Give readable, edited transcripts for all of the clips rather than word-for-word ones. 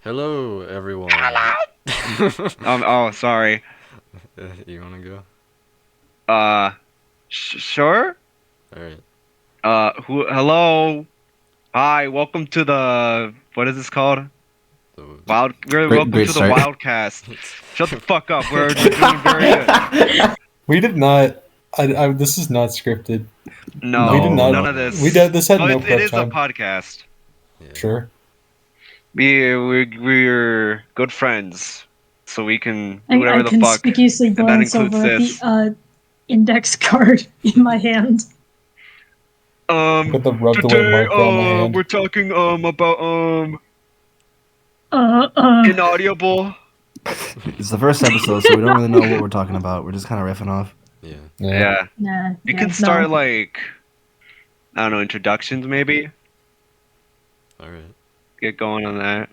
Hello, everyone. Oh, sorry. You wanna go? Sure? Alright. Hello. Hi, welcome to what is this called? So, Welcome Great to the start. Wildcast. Shut the fuck up. We're doing very good. We did not. This is not scripted. No, We did not. none of this. We did. This had Well, no it prep is a time. podcast. yeah. Sure. We're good friends, so we can do I whatever the fuck. conspicuously and that glance includes over at this. the index card in my hand. With the rubbed away Today, marker on my hand. we're talking about Uh, inaudible. It's the first episode, so we don't really know what we're talking about. We're just kind of riffing off. Yeah. Yeah. Nah. You yeah, can start no. like, I don't know, introductions maybe. Alright. Get going on that.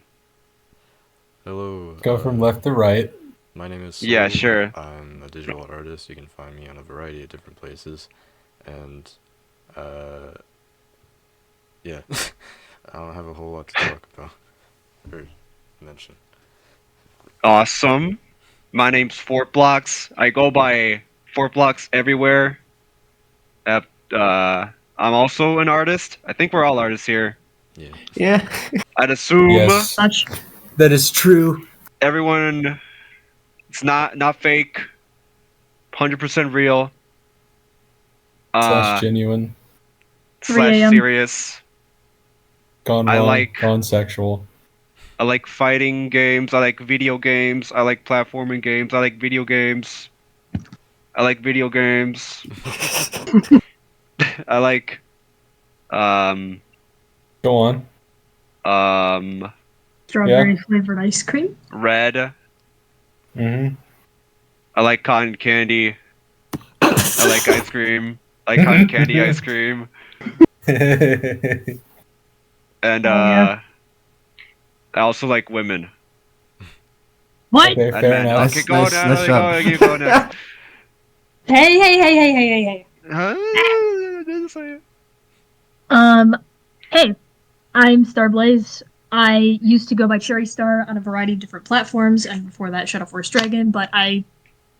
Hello. Go from left to right. My name is Yeah, Soulburr. sure. I'm a digital artist. You can find me on a variety of different places. And, yeah. I don't have a whole lot to talk about. Or mention. Awesome. My name's FortBlox. I go by FortBlox everywhere. I'm also an artist. I think we're all artists here. Yeah. Yeah. I'd assume Yes. Much. That is true. everyone. It's not fake. 100% real. Slash genuine. 3 Slash a.m. serious. Gone I wrong. like- Gone sexual. I like fighting games. I like video games. I like platforming games. I like video games. I like video games. I like Go on. Strawberry flavored ice cream. red. Mm-hmm. I like cotton candy. I like ice cream. I like cotton candy ice cream. And yeah. I also like women. What? Okay, And fair men. enough. Okay, go Nice now. job. You go now. Hey. Huh? Doesn't say it. Hey, I'm Starblaze. I used to go by Cherry Star on a variety of different platforms, and before that, Shadow Force Dragon, but I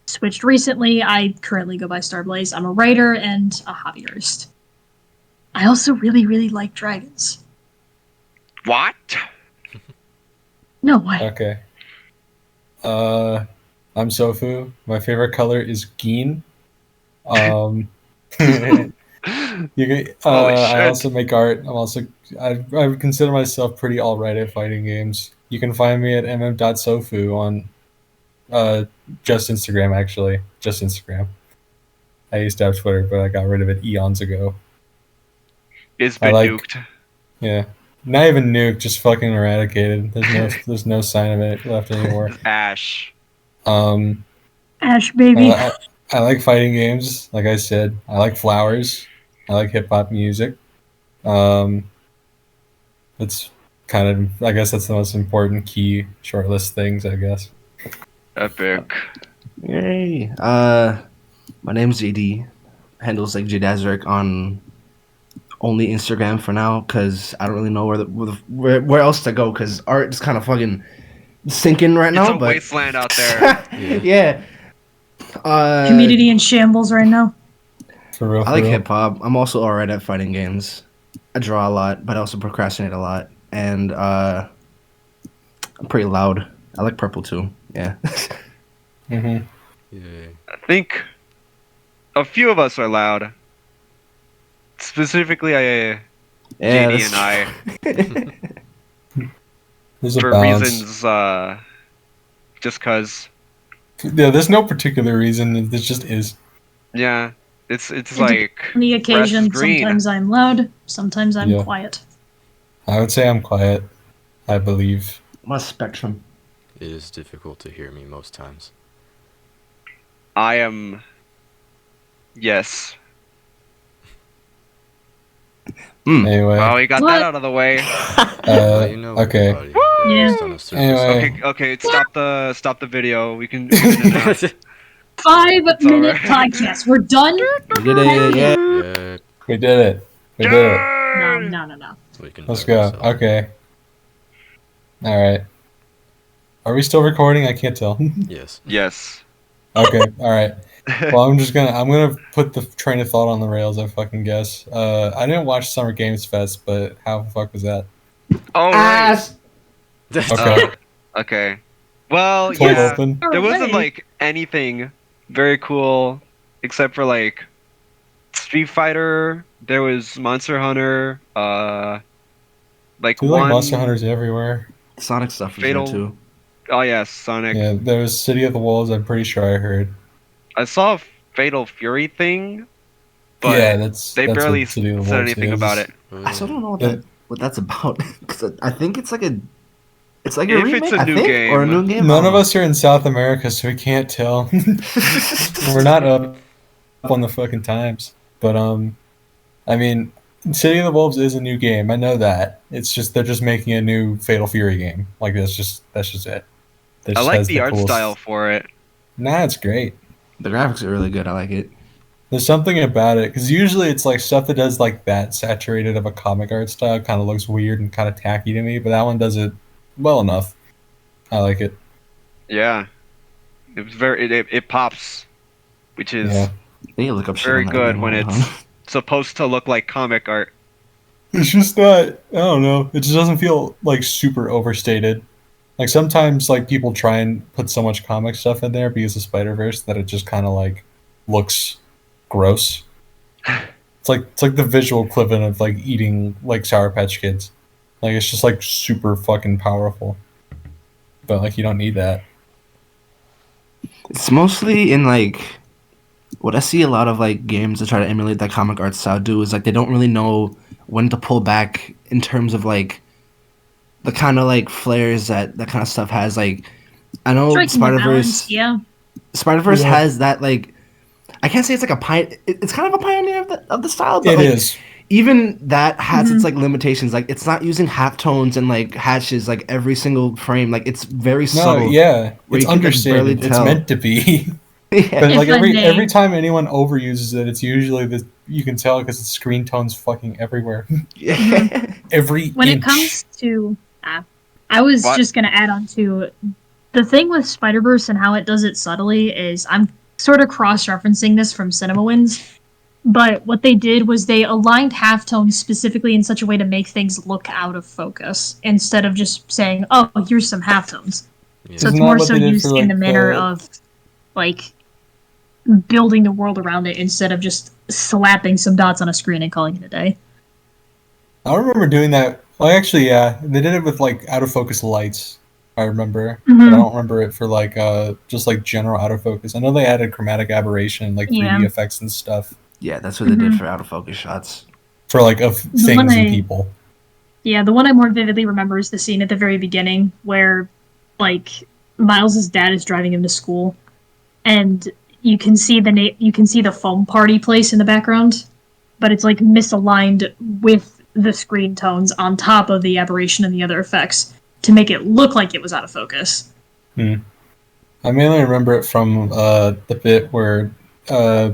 switched recently. I currently go by Starblaze. I'm a writer and a hobby artist. I also really like dragons. What? No way. Okay. I'm SOFU. My favorite color is green. You can, Holy I shit. also make art. I would consider myself pretty alright at fighting games. You can find me at mm.sofu on just Instagram, actually. Just Instagram. I used to have Twitter, but I got rid of it eons ago. It's I been like- nuked. Yeah. Not even nuked, just fucking eradicated. There's no sign of it left anymore. Ash. Ash, baby. I like fighting games, like I said. I like flowers. I like hip hop music. It's kind of, I guess that's the most important key short list things, I guess. Epic. Yay. My name's JD. Handles like JDazeric on only Instagram for now, because I don't really know where else to go, because art is kind of fucking sinking right now. It's a but wasteland out there. yeah. Community in shambles right now. For real. I like hip hop. I'm also alright at fighting games. I draw a lot, but I also procrastinate a lot, and I'm pretty loud. I like purple too. Yeah. Hmm. Yay. I think a few of us are loud. Specifically, Yeah, JD and I, There's a for balance. reasons, just cause. Yeah, there's no particular reason. It just is. Yeah, it's It like On the occasion, green. sometimes I'm loud, sometimes I'm Yeah. quiet. I would say I'm quiet. I believe. I'm on a spectrum. It is difficult to hear me most times. I am. Yes. Anyway. Well, we got What? that out of the way. Well, you know Okay. everybody, Yeah. at least on a surface Anyway. Okay. Stop the video. We can end it now. level. 5-minute alright. podcast. We're done? We did it. Yeah. Yeah. We did it. We did it. No. We can Let's vote go. ourselves. Okay. All right. Are we still recording? I can't tell. Yes. Yes. Okay, all right. Well, I'm gonna put the train of thought on the rails. I fucking guess. I didn't watch Summer Games Fest, but how the fuck was that? All right. Ass. Okay, Okay. Well, cold yeah. open. There wasn't Alright. like anything very cool except for like Street Fighter. There was Monster Hunter. Like Dude, like one Monster Hunters everywhere. Sonic stuff was Fatal- there too. Oh yeah, Sonic. Yeah, there was City of the Wolves. I'm pretty sure I heard. I saw a Fatal Fury thing, but yeah, that's they that's barely what City of the said Wolves anything is. about it. I still don't know Yeah. what that's about. Cause I think it's like a If remake. it's a I new think, or a game. new game. None of us are in South America, so we can't tell. We're not up on the fucking times. But I mean, City of the Wolves is a new game. I know that. It's just they're just making a new Fatal Fury game. Like that's just it. That I just like has the art coolest- style for it. Nah, it's great. The graphics are really good. I like it. There's something about it because usually it's like stuff that does like that saturated of a comic art style kind of looks weird and kind of tacky to me, but that one does it well enough. I like it. Yeah. It was it pops, which is Yeah. I need to look up shit very on that good game. when Hold on. it's supposed to look like comic art. It's just not. I don't know. It just doesn't feel like super overstated. Like sometimes, like people try and put so much comic stuff in there because of Spider-Verse that it just kind of like looks gross. It's like the visual equivalent of like eating like Sour Patch Kids. Like it's just like super fucking powerful. But like you don't need that. It's mostly in like what I see a lot of like games that try to emulate that comic art style do is like they don't really know when to pull back in terms of like the kind of like flares that kind of stuff has. Like I know Striking the Spider balance, Verse. yeah. Spider Verse Yeah. has that like I can't say it's like it's kind of a pioneer of the style, but It like is. even that has Mhm. its like limitations. Like it's not using halftones and like hatches like every single frame. Like it's very No, subtle. yeah, where it's you can, like, barely understated. It's tell. meant to be. Yeah. But If like I every may. time anyone overuses it, it's usually the you can tell because it's screen tones fucking everywhere. Yeah. Every When inch. it comes to I was What? just gonna add on to the thing with Spider-Verse and how it does it subtly is I'm sort of cross-referencing this from CinemaWins, but what they did was they aligned halftones specifically in such a way to make things look out of focus instead of just saying, "Oh, here's some halftones." Yeah. So Isn't it's that more what so they did used for, in like, the manner the- of like building the world around it instead of just slapping some dots on a screen and calling it a day. I remember doing that. Well, actually, yeah, they did it with like out of focus lights. I remember, but Mhm. I don't remember it for like just like general out of focus. I know they added chromatic aberration, like 3D Yeah. effects and stuff Yeah, that's what they did Mhm. for out of focus shots. for like of The things one and I- people. Yeah, the one I more vividly remember is the scene at the very beginning where, like, Miles's dad is driving him to school, and you can see the foam party place in the background, but it's like misaligned with the screen tones on top of the aberration and the other effects to make it look like it was out of focus. I mainly remember it from the bit where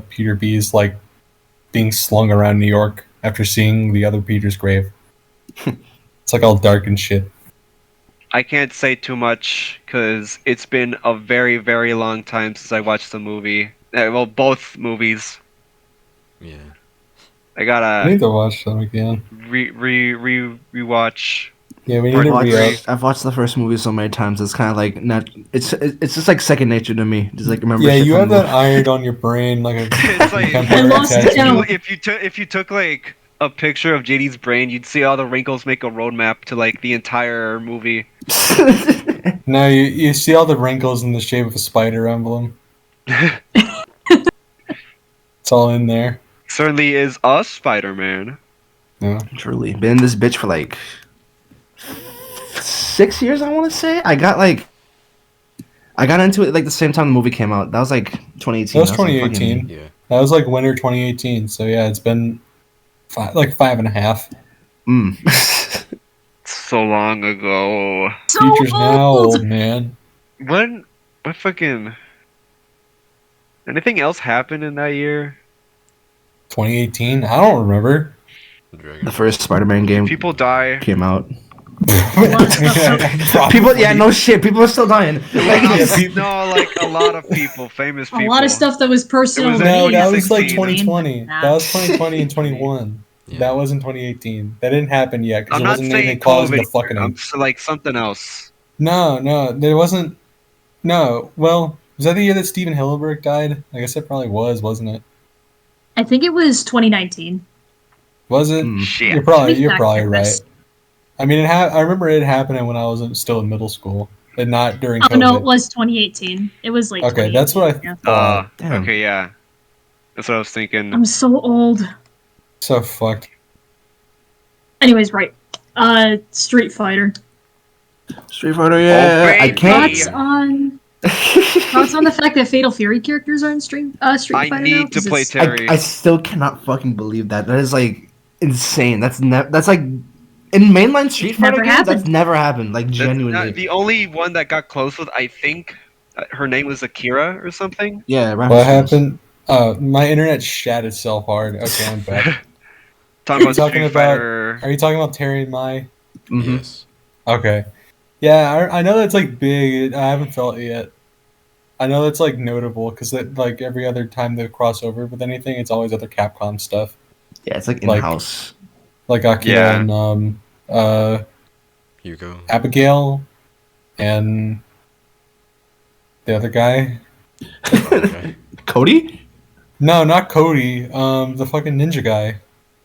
Peter B is like being slung around New York after seeing the other Peter's grave. It's like all dark and shit. I can't say too much because it's been a very, very long time since I watched the movie. Well, both movies. Yeah. I I gotta need to watch them again. rewatch. Yeah, we need Part to three. re-up. I've watched the first movie so many times. It's kind of like not. It's just like second nature to me. Just like remember. Yeah, shit you from have the that movie. ironed on your brain like a It's like temporary I lost if tattoo. count. if you took like a picture of JD's brain, you'd see all the wrinkles make a roadmap to like the entire movie. No, you see all the wrinkles in the shape of a spider emblem. It's all in there. Certainly is a Spider-Man. Yeah. Truly been in this bitch for like 6 years. I want to say I got into it like the same time the movie came out. That was like 2018. That was like, 2018. Yeah. That was like winter 2018. So yeah, it's been like 5.5. So long ago. So Future's now old! old, man. What fucking anything else happened in that year? 2018? I don't remember. Dragon the first Spider-Man game People die. came out. People, yeah, no shit. People are still dying. Like, No, like a lot of people, famous A people. lot of stuff that was personal. It was to No, me that has was like explained 2020. that. That was 2020 and 21. Yeah. That wasn't 2018. That didn't happen yet because I'm there not wasn't saying anything causing the COVID. fucking. I'm like something else. No, there wasn't. No, well, was that the year that Steven Hillenburg died? I guess it probably was, wasn't it? I think it was 2019. Was it? Shit. You're probably Let me fact check right. this. I mean, I remember it happening when I was still in middle school, and not during Oh COVID. no, it was 2018. It was late. Okay, that's what I 2018, yeah. thought. Damn. Okay, yeah. That's what I was thinking. I'm so old. So fucked. Anyways, right. Street Fighter. Street Fighter, yeah. I baby. can't. Thoughts on the fact that Fatal Fury characters are in Street Fighter I now? need 'Cause to play it's- Terry. I still cannot fucking believe that. That is like insane. That's like in mainline Street Fighter Never games. happened. That's never happened. Like That's genuinely. not- the only one that got close with, I think, her name was Akira or something. Yeah. What happened? My internet shat itself hard. Okay, I'm back. Talking about talking Street about- Fighter. Are you talking about Terry and Mai? Mm-hmm. Yes. Okay. Yeah, I know that's like big. I haven't felt it yet. I know that's like notable because that like every other time they cross over with anything, it's always other Capcom stuff, Yeah, it's like in Like- house. like Akira Yeah. and Hugo. Abigail and the other guy. Okay. Cody? No, not Cody. The fucking ninja guy.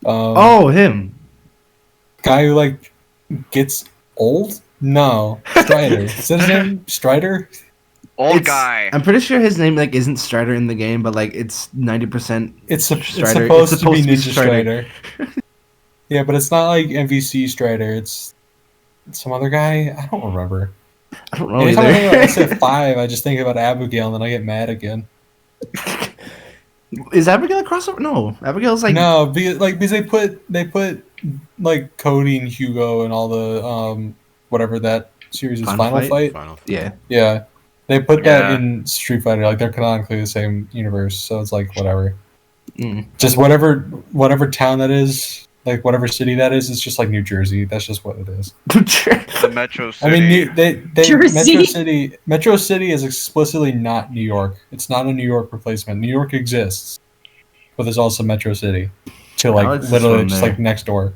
Oh, him. Guy who like gets old. No, Strider. Is that his name? Strider. Old It's- guy. I'm pretty sure his name like isn't Strider in the game, but like it's 90%. It's Strider. supposed It's to be supposed to be Ninja Strider. Strider. Yeah, but it's not like MVC Strider. It's some other guy. I don't remember. I don't know Anytime I think about either. SF5, I just think about Abigail, and then I get mad again. Is Abigail a crossover? No, Abigail's like No, because they put like Cody and Hugo and all the whatever that series is, Final Final Fight. Final. yeah. Yeah, they put that Yeah. in Street Fighter. Like they're canonically the same universe, so it's like whatever. Mm. Just whatever town that is, like whatever city that is, it's just like New Jersey. That's just what it is. The Metro I City. mean, they Jersey. Metro City is explicitly not New York. It's not a New York replacement. New York exists, but there's also Metro City, to like Alex is literally from just there. like next door.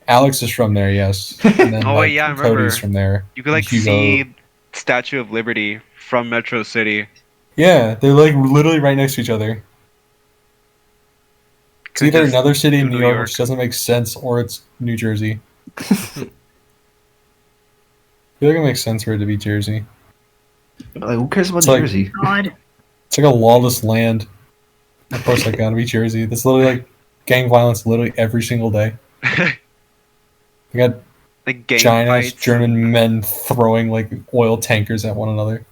Alex is from there, yes. And then, Oh, like, yeah, I remember. Cody's from there. You could like Hugo. see Statue of Liberty from Metro City. Yeah, they're like literally right next to each other. It's Could either just another city in do New York, which doesn't make sense, or it's New Jersey. I feel like it makes sense for it to be Jersey. Like, who cares about It's like- Jersey? God. It's like a lawless land. Of course, I gotta be Jersey. That's literally like gang violence literally every single day. You got Like gang giant ass fights. German men throwing like oil tankers at one another.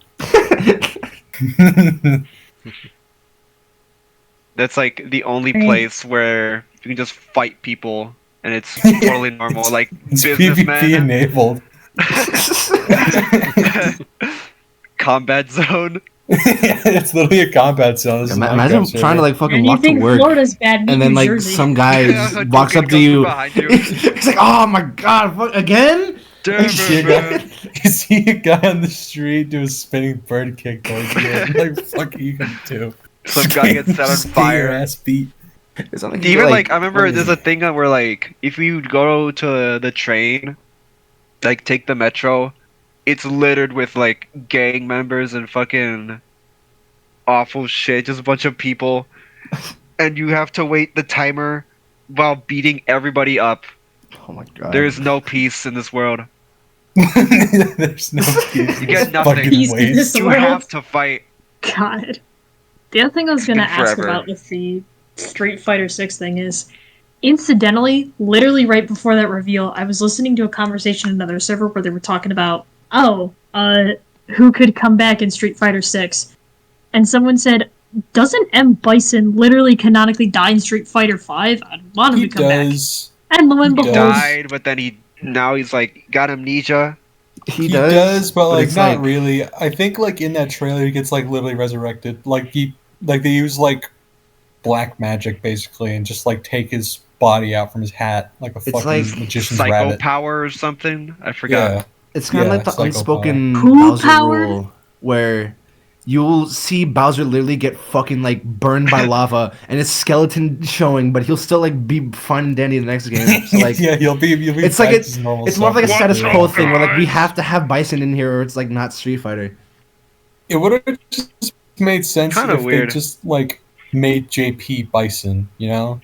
That's like the only Right. place where you can just fight people and it's totally normal. Like It's PvP businessmen, enabled. combat zone. It's literally a combat zone. This is Imagine Minecraft trying to server. like fucking And you walk to think work, Florida's bad, meet and then New like Jersey. some guy Yeah, walks up to comes you. behind you. He's like, "Oh my god, fuck, again?" You see a guy- you see a guy on the street do a spinning bird kick towards you. and you're like, fuck you can do. Some guy gets set on Just get your fire. ass beat. It's not like you Even get, like I remember there's a thing where like if you go to the train, like take the metro, it's littered with like gang members and fucking awful shit, just a bunch of people, and you have to wait the timer while beating everybody up. Oh my god. There's no peace in this world. There's no peace. You get It's nothing. fucking Peace in waste. this You world. have to fight. God. The other thing I was gonna been ask forever. about with the Street Fighter 6 thing is, incidentally, literally right before that reveal, I was listening to a conversation in another server where they were talking about, who could come back in Street Fighter 6, and someone said, "Doesn't M. Bison literally canonically die in Street Fighter 5? I'd want him He to come back." does. And lo and He behold, does. Died, but then he's like got amnesia. he He does, does, but like it's not like- really. I think like in that trailer he gets like literally resurrected. Like they use like black magic basically and just like take his body out from his hat like a It's fucking like magician's Psycho rabbit. power or something. I forgot. Yeah. It's kind of Yeah, like the psycho unspoken power. Poo Bowser power? rule, where you'll see Bowser literally get fucking like burned by lava and his skeleton showing, but he'll still like be fine and dandy in the next game. So like, yeah, you'll be it's like back it's to his normal it's more of like a self. status What quo the thing where like we guys? have to have Bison in here, or it's like not Street Fighter. It would have just made sense Kinda if weird. they just like made JP Bison, you know?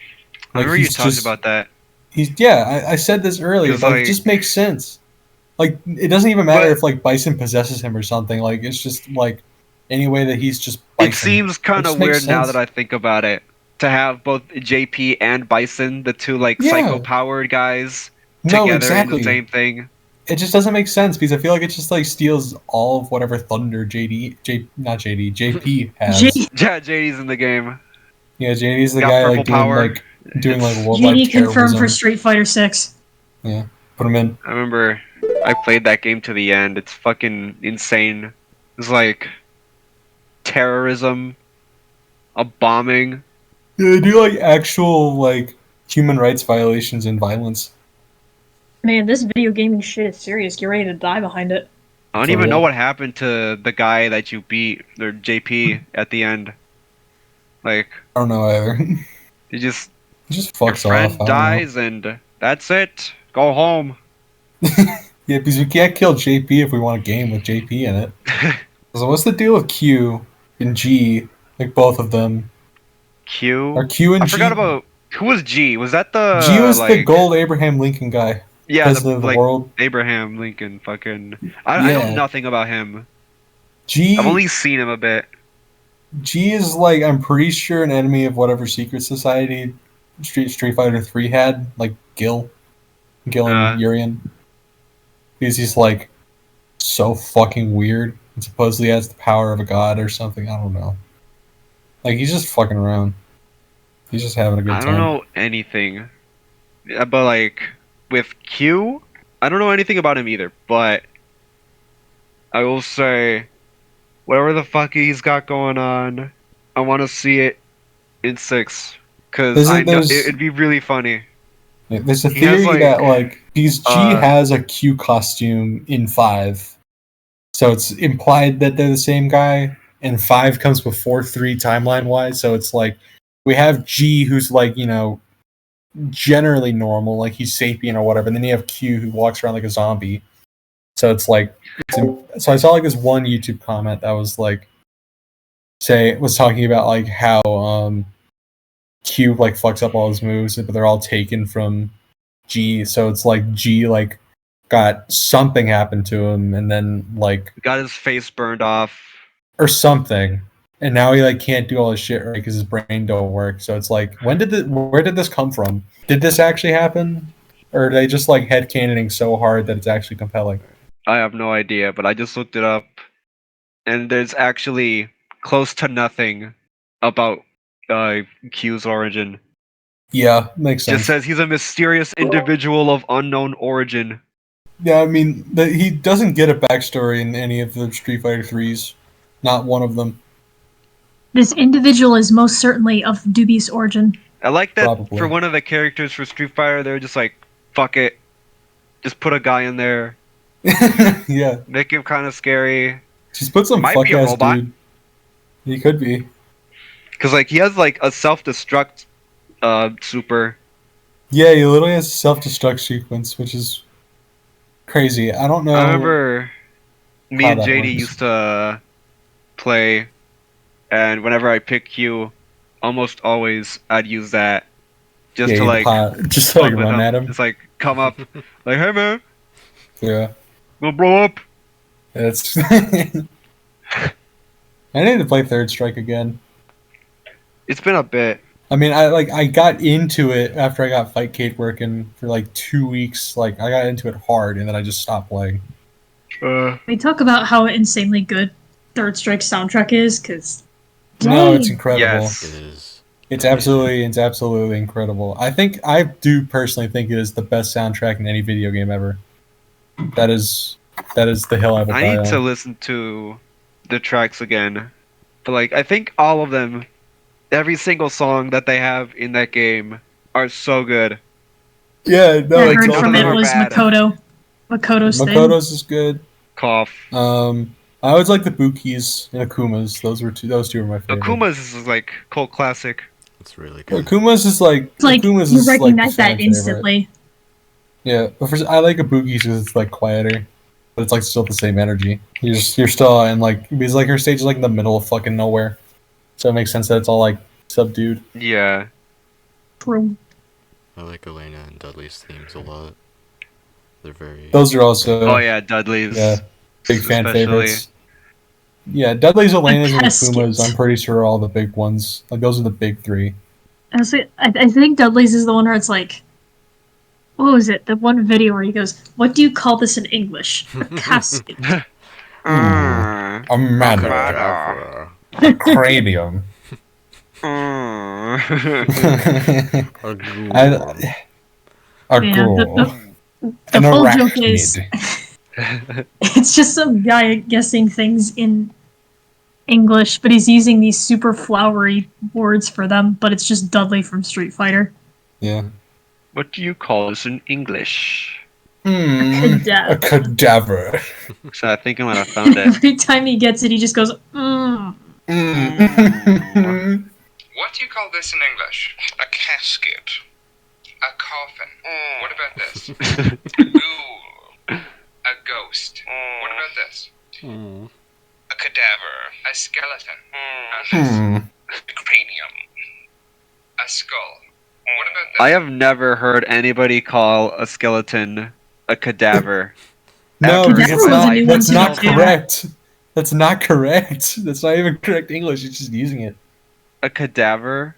I Like remember you he's talked just about that. I said this earlier. 'Cause, Like, like- it just makes sense. Like it doesn't even matter But- if like Bison possesses him or something. Like it's just like any way that he's just Bison. It seems kind just of makes weird now sense. that I think about it. To have both JP and Bison, the two like Yeah. psycho-powered guys, No, together exactly. in the same thing. It just doesn't make sense because I feel like it just like steals all of whatever thunder JP has. J- Yeah, JD's in the game. Yeah, JD's the Got guy purple like doing power. doing It's- like worldwide JD confirmed for terrorism. Street Fighter 6. Yeah, put him in. I remember I played that game to the end. It's fucking insane. It's like terrorism, a bombing. Yeah, they do like actual like human rights violations and violence. Man, this video gaming shit is serious. Get ready to die behind it. I don't For even real. know what happened to the guy that you beat, or JP, at the end. Like, I don't know either. he just He just your fucks friend off. I don't know. dies and that's it. Go home. Yeah, because we can't kill JP if we want a game with JP in it. So what's the deal with Q and G? Like both of them. Q. Are Q and I G? forgot about who was G. Was that the G was the like, gold Abraham Lincoln guy, yeah, president of the like world. Abraham Lincoln? Fucking. I know Yeah. nothing about him. G I've only seen him a bit. G is like I'm pretty sure an enemy of whatever secret society Street Fighter 3 had, like Gil and Urian. Because he's like so fucking weird and supposedly has the power of a god or something. I don't know. Like he's just fucking around. He's just having a good I time. don't know anything. Yeah, but like with Q, I don't know anything about him either. But I will say, whatever the fuck he's got going on, I want to see it in 6 because I know There's- it'd be really funny. There's a He has, theory like, that like because G uh, has a Q costume in 5, so it's implied that they're the same guy. And 5 comes before 3 timeline wise, so it's like we have G who's like generally normal, like he's sapient or whatever, and then you have Q who walks around like a zombie. So it's like so I saw like this one YouTube comment that was like was talking about like how Q like fucks up all his moves, but they're all taken from G. So it's like G like got something happen to him, and then like Got his face burned off. or something, and now he like can't do all his shit right because his brain don't work. So it's like, where did this come from? Did this actually happen, or are they just like headcanoning so hard that it's actually compelling? I have no idea, but I just looked it up, and there's actually close to nothing about Q's origin. Yeah, makes sense. Just says he's a mysterious individual of unknown origin. Yeah, I mean, he doesn't get a backstory in any of the Street Fighter 3s. Not one of them. This individual is most certainly of dubious origin. I like that Probably. for one of the characters for Street Fighter, they're just like, fuck it, just put a guy in there, Yeah, make him kind of scary. just put some Might fuck be a ass robot. dude. He could be. Cause like he has like a self-destruct super. Yeah, he literally has a self-destruct sequence, which is crazy. I don't know. I remember me how and that JD works. used to play, and whenever I pick Q, almost always I'd use that just Yeah, to he'd like just to, like fuck with run at him. Just like come up, like hey man, Yeah, we'll blow up. it's. I need to play Third Strike again. It's been a bit. I mean, I got into it after I got Fightcade working for like 2 weeks. Like I got into it hard, and then I just stopped playing. We talk about how insanely good Third Strike soundtrack is, because No, it's incredible. Yes. It is. It's absolutely incredible. I do personally think it is the best soundtrack in any video game ever. That is the hill I will I die need to on. listen to the tracks again, but like I think all of them, every single song that they have in that game are so good. Yeah, no, I it's heard all from them it are good. was bad. Makoto's thing. Makoto's is good. Cough. I always like the Bukis and Akumas. Those two are my favorite. Akuma's is like cult classic. It's really good. Akuma's is like It's like Akuma's you is like the recognize fan that favorite. instantly. Yeah, but I like Abuki's because it's like quieter, but it's like still the same energy. You're still in like because like her stage is like in the middle of fucking nowhere, so it makes sense that it's all like subdued. Yeah. True. I like Elena and Dudley's themes a lot. They're very. Those are also Oh yeah, Dudley's. yeah big fan especially. favorites. Yeah, Dudley's, Elena's, and Casket. Akuma's. I'm pretty sure are all the big ones. Like those are the big three. Honestly, I think Dudley's is the one where it's like, what was it? The one video where he goes, "What do you call this in English?" A casket. Mm. A matter, Matter. a cranium. Mm. A ghoul. A Yeah, ghoul. the An full joke is arachnid. it's just some guy guessing things in English, but he's using these super flowery words for them, but it's just Dudley from Street Fighter. Yeah. What do you call this in English? Cadaver. A cadaver. So I think I might have found it. Every time he gets it, he just goes, Mm. What do you call this in English? A casket. A coffin. What about this? A ghoul. A ghost. What about this? Mm. A cadaver. A skeleton. And this? A cranium. A skull. What about this? I have never heard anybody call a skeleton a cadaver. No, Ever. it's Cadaver was a not. new one That's to not me, too. correct. That's not correct. That's not even correct English. It's just using it. A cadaver?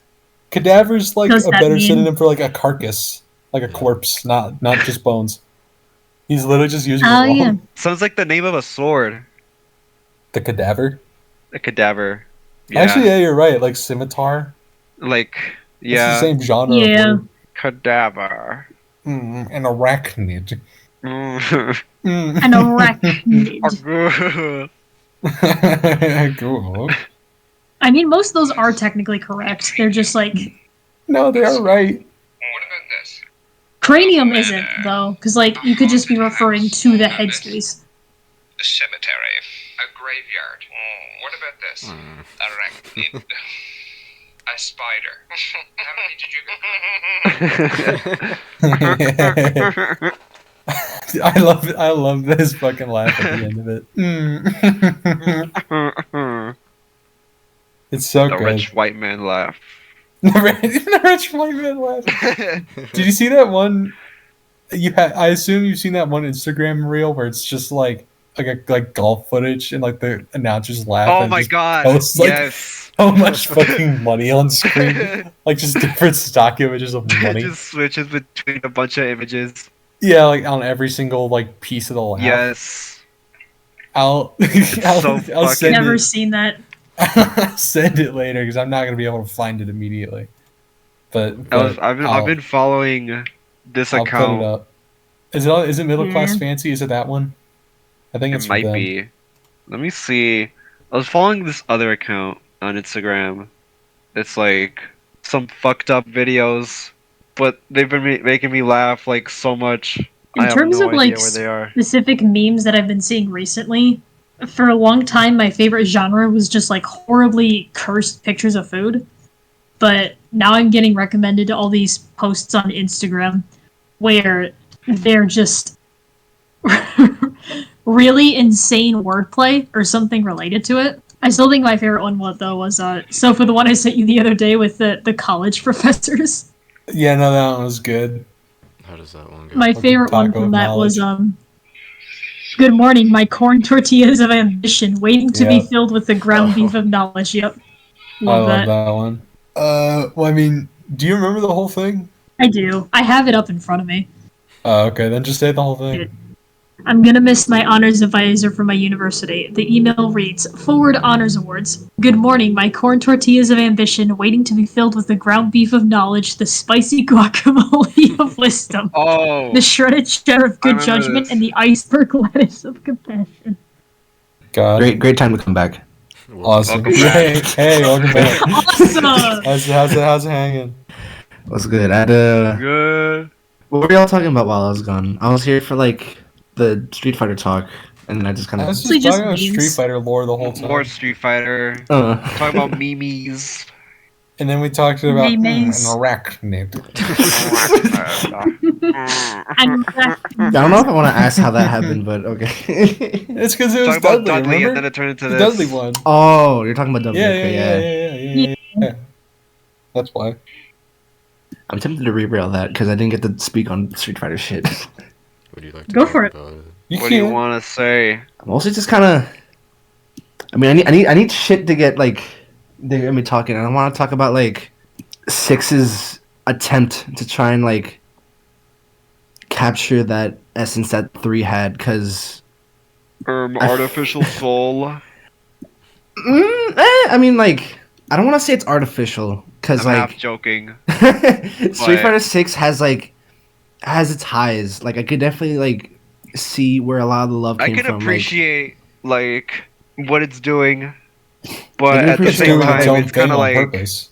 Cadaver's like Does a that better mean- synonym for like a carcass, like a corpse, not just bones. He's literally just using "Oh it wrong. yeah, Sounds like the name of a sword. The cadaver. A cadaver. Yeah. Actually, yeah, you're right. Like scimitar. Like, It's yeah. the same genre. Yeah. Of word. Cadaver. An arachnid. Mm. an arachnid." Cool. I mean, most of those are technically correct. They're just like No, they are right. What about this? cranium isn't though, because like you could just be referring to the headspace. A cemetery. A graveyard. What about this? Mm. Arachnid. A spider. How many did you get? I love it. I love this fucking laugh at the end of it. It's so The good. rich white man laugh. The rich white man laugh. Did you see that one? I assume you've seen that one Instagram reel where it's just like golf footage and like the announcers laugh. Oh and my just god. post, like, Yes. so much fucking money on screen, like just different stock images of It money. just switches between a bunch of images. Yeah, like on every single like piece of the laugh. Yes. I'll so I'll fucking- send Never it. seen that. I'll send it later because I'm not gonna be able to find it immediately. But I've been following this I'll put it account. up. Is it Middle Class Yeah. Fancy? Is it that one? I think it's It for might them. be. Let me see. I was following this other account on Instagram. It's like some fucked up videos, but they've been making me laugh like so much. In I have terms no of, idea like, where they are. Specific memes that I've been seeing recently. For a long time, my favorite genre was just like horribly cursed pictures of food. But now I'm getting recommended to all these posts on Instagram where they're just really insane wordplay or something related to it. I still think my favorite one was SOFU, the one I sent you the other day with the college professors. Yeah, no, that one was good. How does that one go? My favorite one Taco from that was knowledge. Good morning, my corn tortillas of ambition, waiting to be Yeah. filled with the ground beef of knowledge. Yep. I Love love that. that one. Well, I mean, do you remember the whole thing? I do. I have it up in front of me. Oh, okay, then just say the whole thing. I'm gonna miss my honors advisor from my university. The email reads, Forward Honors Awards. Good morning, my corn tortillas of ambition, waiting to be filled with the ground beef of knowledge, the spicy guacamole of wisdom, Oh, the shredded cheddar of good remember judgment, this. and the iceberg lettuce of compassion. God, Great time to come back. awesome. Welcome back. Hey, welcome back. Awesome! How's it hanging? What's good? Good. What were y'all talking about while I was gone? I was here for like the Street Fighter talk, and then I just kind I of. was Mostly just just talking about memes. Street Fighter lore the whole time. More Street Fighter. Talking about memes. And then we talked about an Memes. arachnid. I'm I don't know if I want to ask how that happened, but okay. It's because it was Talking about Dudley, Dudley, remember? and then it turned into The this. Dudley one. Oh, you're talking about W. Yeah, Okay, yeah. That's why. I'm tempted to rebrail that because I didn't get to speak on Street Fighter shit. Would you like to Go talk for it. about it? You What do you can't. want to say? I'm mostly just kind of. I mean, I need shit to get like. They get me talking, and I want to talk about like 6's attempt to try and like capture that essence that 3 had, because. Artificial soul. I mean, like, I don't want to say it's artificial, because I'm like half joking. Street Fighter 6 has its highs. Like, I could definitely like see where a lot of the love I came can from. appreciate like what it's doing, I but can at the appreciate It's same doing why its time, own it's kind thing of on like purpose.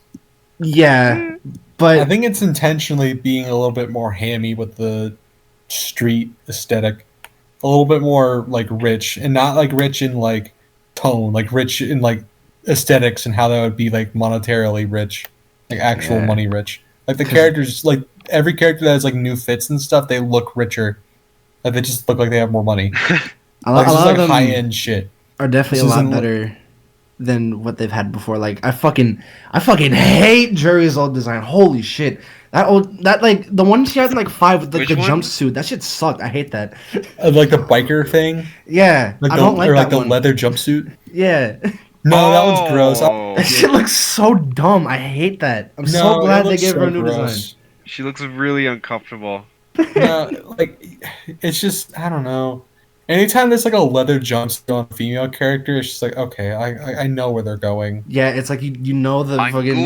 Yeah, I but think it's intentionally being a little bit more hammy with the street aesthetic. A little bit more like rich, and not like rich in like tone, like rich in like aesthetics and how that would be like monetarily rich, like actual Yeah. money rich. Like the 'Cause- characters, like every character that has like new fits and stuff, they look richer. Like they just look like they have more money. a Like lot, it's just of like them high end shit. are definitely This a lot isn't like- better than what they've had before. Like, I fucking hate Jury's old design. Holy shit. That like the one she had in like 5 with like Which the one? jumpsuit. That shit sucked. I hate that. Like the biker thing, Yeah, like I the, don't like or that like the one. leather jumpsuit. Yeah, No, that one's gross. Oh. that shit looks so dumb. I hate that. I'm No, so it glad they looks gave her so a new gross. design. She looks really uncomfortable. No, like it's just I don't know. Anytime there's like a leather jumpsuit on a female character, it's just like okay, I know where they're going. Yeah, it's like you know the I'm fucking.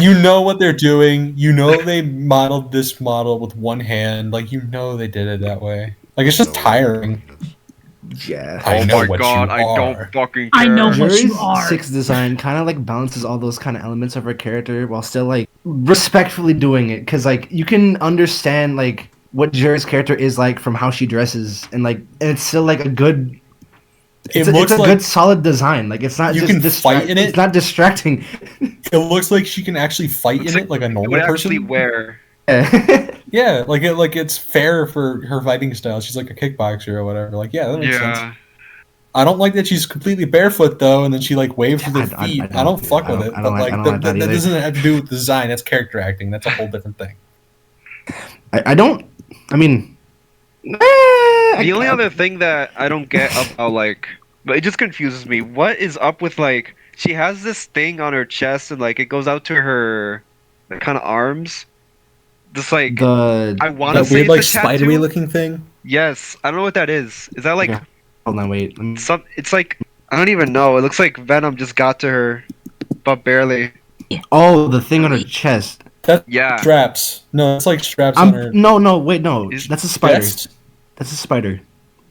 You know what they're doing. You know they modeled this model with one hand. Like you know they did it that way. Like it's just tiring. Yeah. I Oh know my what god, you I are. don't fucking care. I know what Jury's you are. 6 design kind of like balances all those kind of elements of her character while still like respectfully doing it, because like you can understand like what Jury's character is like from how she dresses, and it's still like a good. It's It looks a like good solid design. Like it's not you just can fight in it. It's not distracting. it looks like she can actually fight Looks in like it like a What normal would actually person. wear. Yeah. Yeah, like it's fair for her fighting style. She's like a kickboxer or whatever. Like yeah, that makes sense. Yeah. I don't like that she's completely barefoot though, and then she like waves with her I feet. don't- I don't fuck I with don't- it. I But don't like- like I don't that, like that that either. doesn't have to do with design. That's character acting. That's a whole different thing. I don't. I mean. The only other thing that I don't get about like, but it just confuses me. What is up with like she has this thing on her chest and like it goes out to her kind of arms. Just like the I want to That say weird it's like a spidery tattoo. looking thing. Yes, I don't know what that is. Is that like Okay. Hold on, wait. Let me- some? It's like I don't even know. It looks like Venom just got to her, but barely. Oh, the thing on her chest. Yeah. Straps. No, it's like straps on her No, wait, no. Is- That's a spider. chest. That's a spider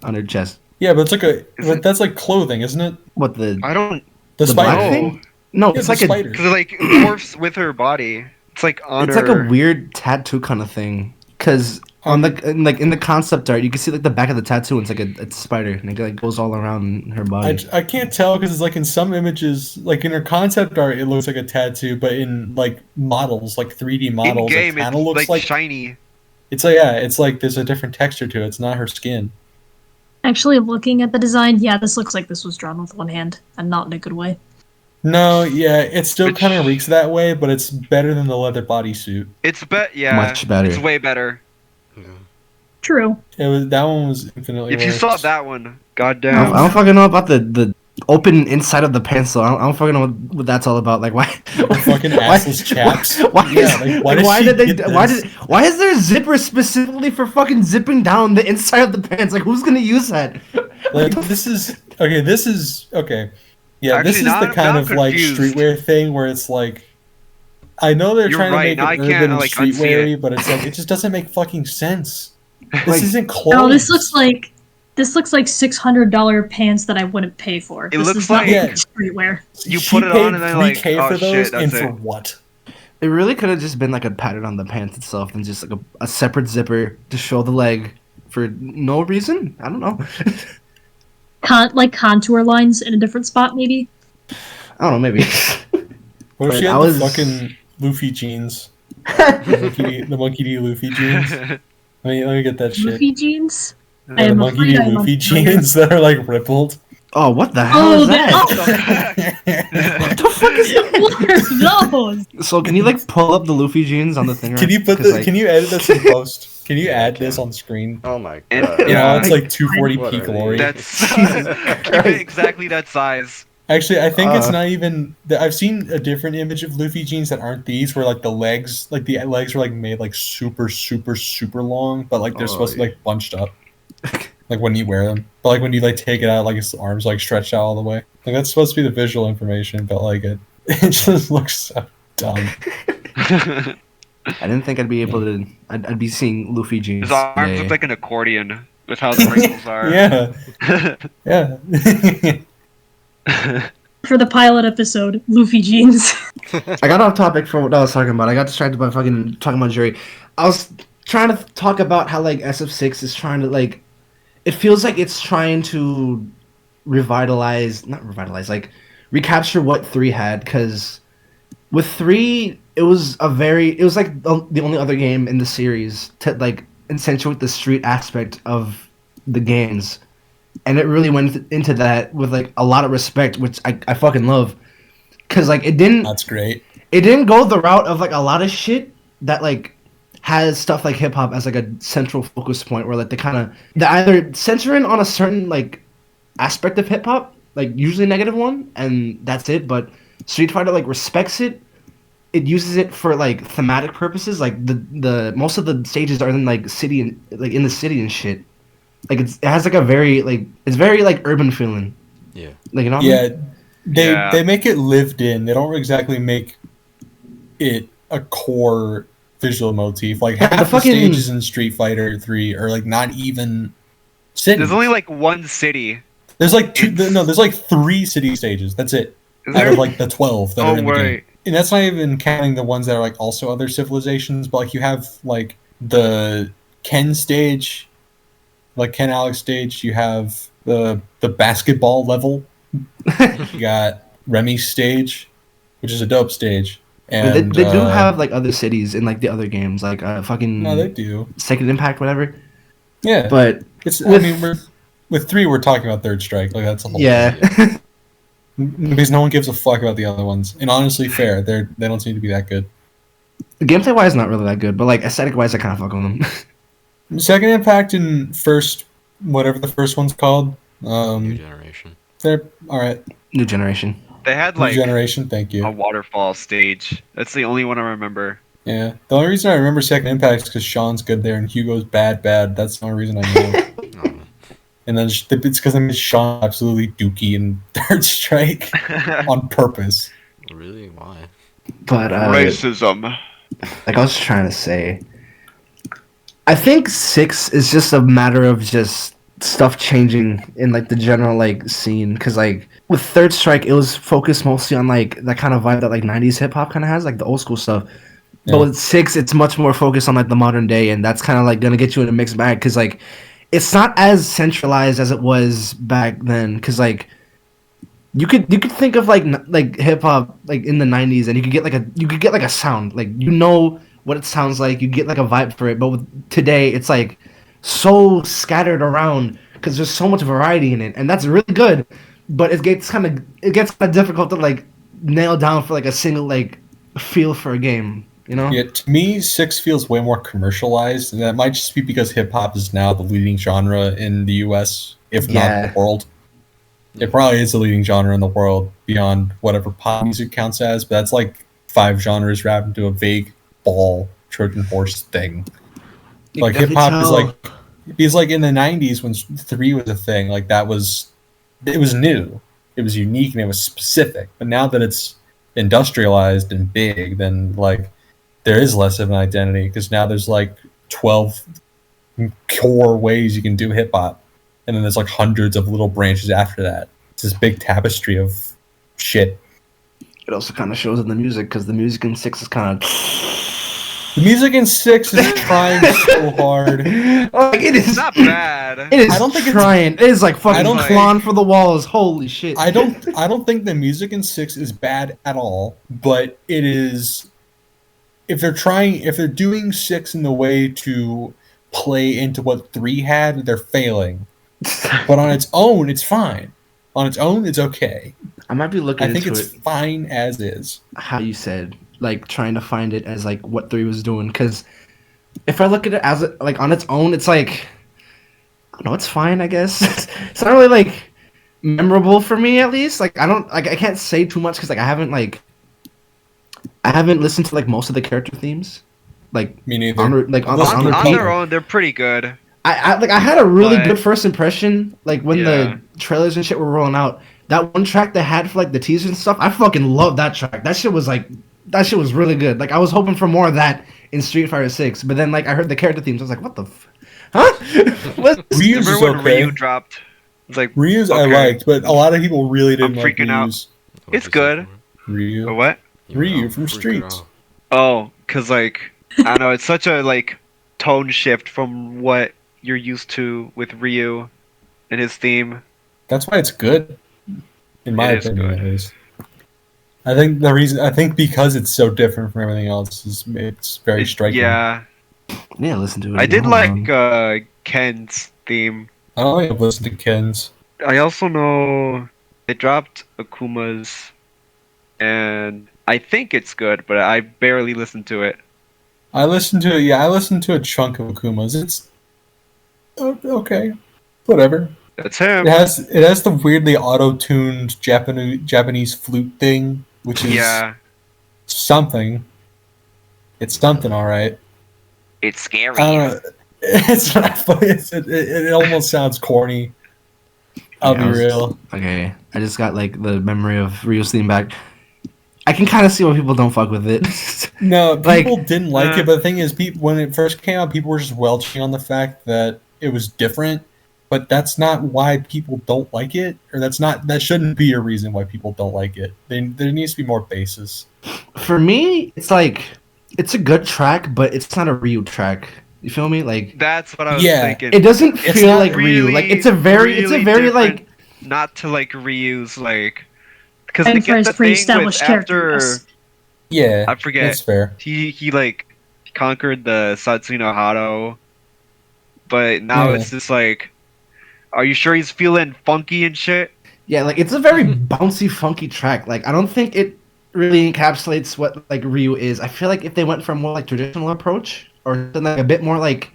on her chest. Yeah, but it's like a. Is But it- that's like clothing, isn't it? What the? I don't The, The spider. black know. thing? No, Yeah, it's the like a. spider. because it like morphs with her body. It's like on It's her. like a weird tattoo kind of thing. Cause on the in the concept art, you can see like the back of the tattoo. And it's like a spider, and it like goes all around her body. I can't tell because it's like in some images, like in her concept art, it looks like a tattoo, but in like models, like 3D in models, game. it It's kind of looks like shiny. it's like yeah, it's like there's a different texture to it. It's not her skin. Actually, looking at the design, yeah, this looks like this was drawn with one hand, and not in a good way. No, yeah, it still Which- kind of reeks that way, but it's better than the leather bodysuit. It's yeah. Much better. It's way better. Yeah. True. It was that one was infinitely. If you worse. saw that one, I goddamn. don't fucking know about the open inside of the pants. Though I don't fucking know what that's all about. Like why? fucking assless chaps. Why, Yeah, like, why did why she did they? get Why this? did? Why is there a zipper specifically for fucking zipping down the inside of the pants? Like who's gonna use that? Like this is okay. This is okay. Yeah, this Actually, is the now kind I'm of like confused. streetwear thing where it's like, I know they're You're trying right, to now I make it can't, urban and like, unsee streetweary, but it's like it just doesn't make fucking sense. This Like- isn't clothes. Oh, this looks like $600 pants that I wouldn't pay for. It This looks is not like- Yeah. streetwear. You She put it paid on and then, like, 3K oh, for shit, those, and that's for it. what? It really could have just been like a pattern on the pants itself and just like a separate zipper to show the leg for no reason. I don't know. Like contour lines in a different spot, maybe. I don't know, maybe. What if But she had I was- the fucking Luffy jeans? The Monkey D. Luffy jeans. Let me get that shit. Luffy jeans. Yeah, I the am Monkey afraid D. I am Luffy unfamiliar. jeans that are like rippled. Oh, what the hell Oh, is that? What the fuck is that? What are those? So can you like pull up the Luffy jeans on the thing? Can you put the? Can you edit this in post? Can you add this on screen? Oh my And- god. You know, it's Yeah. like 240p What are glory. That's Jesus Christ. exactly that size. Actually, I think it's Uh. not even. I've seen a different image of Luffy jeans that aren't these, where like the legs are like made like super long, but like they're Oh, supposed to yeah. be like bunched up, like when you wear them. But like when you like take it out, like its arms like stretched out all the way. Like that's supposed to be the visual information, but like it just looks so dumb. I didn't think I'd be able to. I'd be seeing Luffy jeans His arms today. look like an accordion with how the wrinkles are. Yeah, yeah. For the pilot episode, Luffy jeans. I got off topic from what I was talking about. I got distracted by fucking talking about Jerry. I was trying to talk about how like SF6 is trying to like. It feels like it's trying to not revitalize, like recapture what 3 had. Because with 3, it was like the only other game in the series to like accentuate the street aspect of the games. And it really went into that with like a lot of respect, which I fucking love. Cause like it didn't go the route of like a lot of shit that like has stuff like hip hop as like a central focus point, where like they either center in on a certain like aspect of hip hop, like usually a negative one, and that's it. But Street Fighter like respects it. It uses it for like thematic purposes. Like the most of the stages are in like city and like in the city and shit. Like it has like a very like it's very like urban feeling. Yeah. Like you know. What I mean? They make it lived in. They don't exactly make it a core visual motif. Like half the fucking- stages in Street Fighter 3 are like not even cities. There's only like one city. There's like there's like 3 city stages. That's it. Is Out there? of like the 12 that are Oh in the game. wait. And that's not even counting the ones that are like also other civilizations, but like you have like the Ken stage, like Ken Alex stage, you have the basketball level. You got Remy's stage, which is a dope stage. And they do have like other cities in like the other games, like fucking no, they do. Second Impact, whatever. Yeah, But it's. with- I mean, with 3, we're talking about Third Strike. Like that's a whole. yeah, Because no one gives a fuck about the other ones. And honestly, fair. They don't seem to be that good. gameplay wise, not really that good, but like aesthetic wise, I kind of fuck with them. Second Impact and first, whatever the first one's called. New generation. They're all right. New generation. They had New like generation. Thank a you. waterfall stage. That's the only one I remember. Yeah. The only reason I remember Second Impact is because Sean's good there and Hugo's bad. That's the only reason I know. Oh, And then it's because I made Sean absolutely dookie in Third Strike on purpose. really? Why? But Racism. like I was trying to say, I think 6 is just a matter of just stuff changing in like the general like scene. Because like with Third Strike, it was focused mostly on like that kind of vibe that like 90s hip hop kind of has, like the old school stuff. Yeah. But with 6, it's much more focused on like the modern day, and that's kind of like gonna get you in a mixed bag because like it's not as centralized as it was back then. Because like you could think of like hip hop like in the 90s, and you could get like a sound, like you know what it sounds like, you get like a vibe for it. But with today, it's like so scattered around because there's so much variety in it, and that's really good. But it gets kind of difficult to like nail down for like a single like feel for a game. You know? Yeah, to me, 6 feels way more commercialized, and that might just be because hip hop is now the leading genre in the U.S., if not Yeah. the world. It probably is the leading genre in the world beyond whatever pop music counts as, but that's like 5 genres wrapped into a vague ball Trojan horse thing. Like I hip can hop is tell. like because like in the 90s when 3 was a thing, like it was new, it was unique, and it was specific. But now that it's industrialized and big, then like there is less of an identity because now there's like 12 core ways you can do hip hop, and then there's like hundreds of little branches after that. It's this big tapestry of shit. It also kind of shows in the music because the music in 6 is kind of. The music in 6 is trying so hard. Like it is It's not bad. It is I don't think it's- trying. It is like fucking don't clawing for the walls. Holy shit! I don't think the music in 6 is bad at all, but it is. If they're doing 6 in the way to play into what 3 had, they're failing. But on its own, it's fine. On its own, it's okay. I might be looking I think into it's it. fine as is. How you said, like trying to find it as like what 3 was doing. Because if I look at it as like on its own, it's like, I don't know, it's fine. I guess it's not really like memorable for me at least. Like I can't say too much because like I haven't listened to like most of the character themes. Like Me neither. on On repeat. their own, they're pretty good. I had a really But- good first impression, like when Yeah. the trailers and shit were rolling out. That one track they had for like the teasers and stuff, I fucking loved that track. That shit was really good. Like I was hoping for more of that in Street Fighter 6, but then like I heard the character themes, I was like, what the huh? What? Ryu's is Remember when okay. Ryu dropped? It's like Ryu's I okay. liked, but a lot of people really didn't like freaking out. Ryu's. It's good. Ryu. Or what? Ryu from Streets. Oh, cause like I don't know, it's such a like tone shift from what you're used to with Ryu and his theme. That's why it's good. In my It is opinion, good. at least. I think because it's so different from everything else, it's very striking. Yeah, Yeah, listen to it. I did Hold like on. Ken's theme. I don't think I've listened to Ken's. I also know they dropped Akuma's, and I think it's good, but I barely listened to it. I listened to a chunk of Akuma's. It's okay. Whatever. That's him. It has the weirdly auto-tuned Japanese flute thing, which is Yeah, something. It's something, all right. it's scary. I don't know. It's not funny. It almost sounds corny. I'll Yeah, be real. Okay, I just got like the memory of Ryu's theme back. I can kind of see why people don't fuck with it. No, Like- people didn't like it, but the thing is, when it first came out, people were just welching on the fact that it was different. But that's not why people don't like it, or that shouldn't be a reason why people don't like it. There needs to be more basis. For me, it's like it's a good track, but it's not a Ryu track. You feel me? Like That's what I was Yeah. thinking. it doesn't It's feel not like Ryu. Like it's a very really like different, not to like Ryu's like because And for his pre-established character. Yes. Yeah, I forget. that's fair. he like conquered the Satsuno Hado, but now Yeah. it's just like, are you sure he's feeling funky and shit? yeah, like it's a very bouncy, funky track. Like I don't think it really encapsulates what like Ryu is. I feel like if they went for a more like traditional approach or something like a bit more like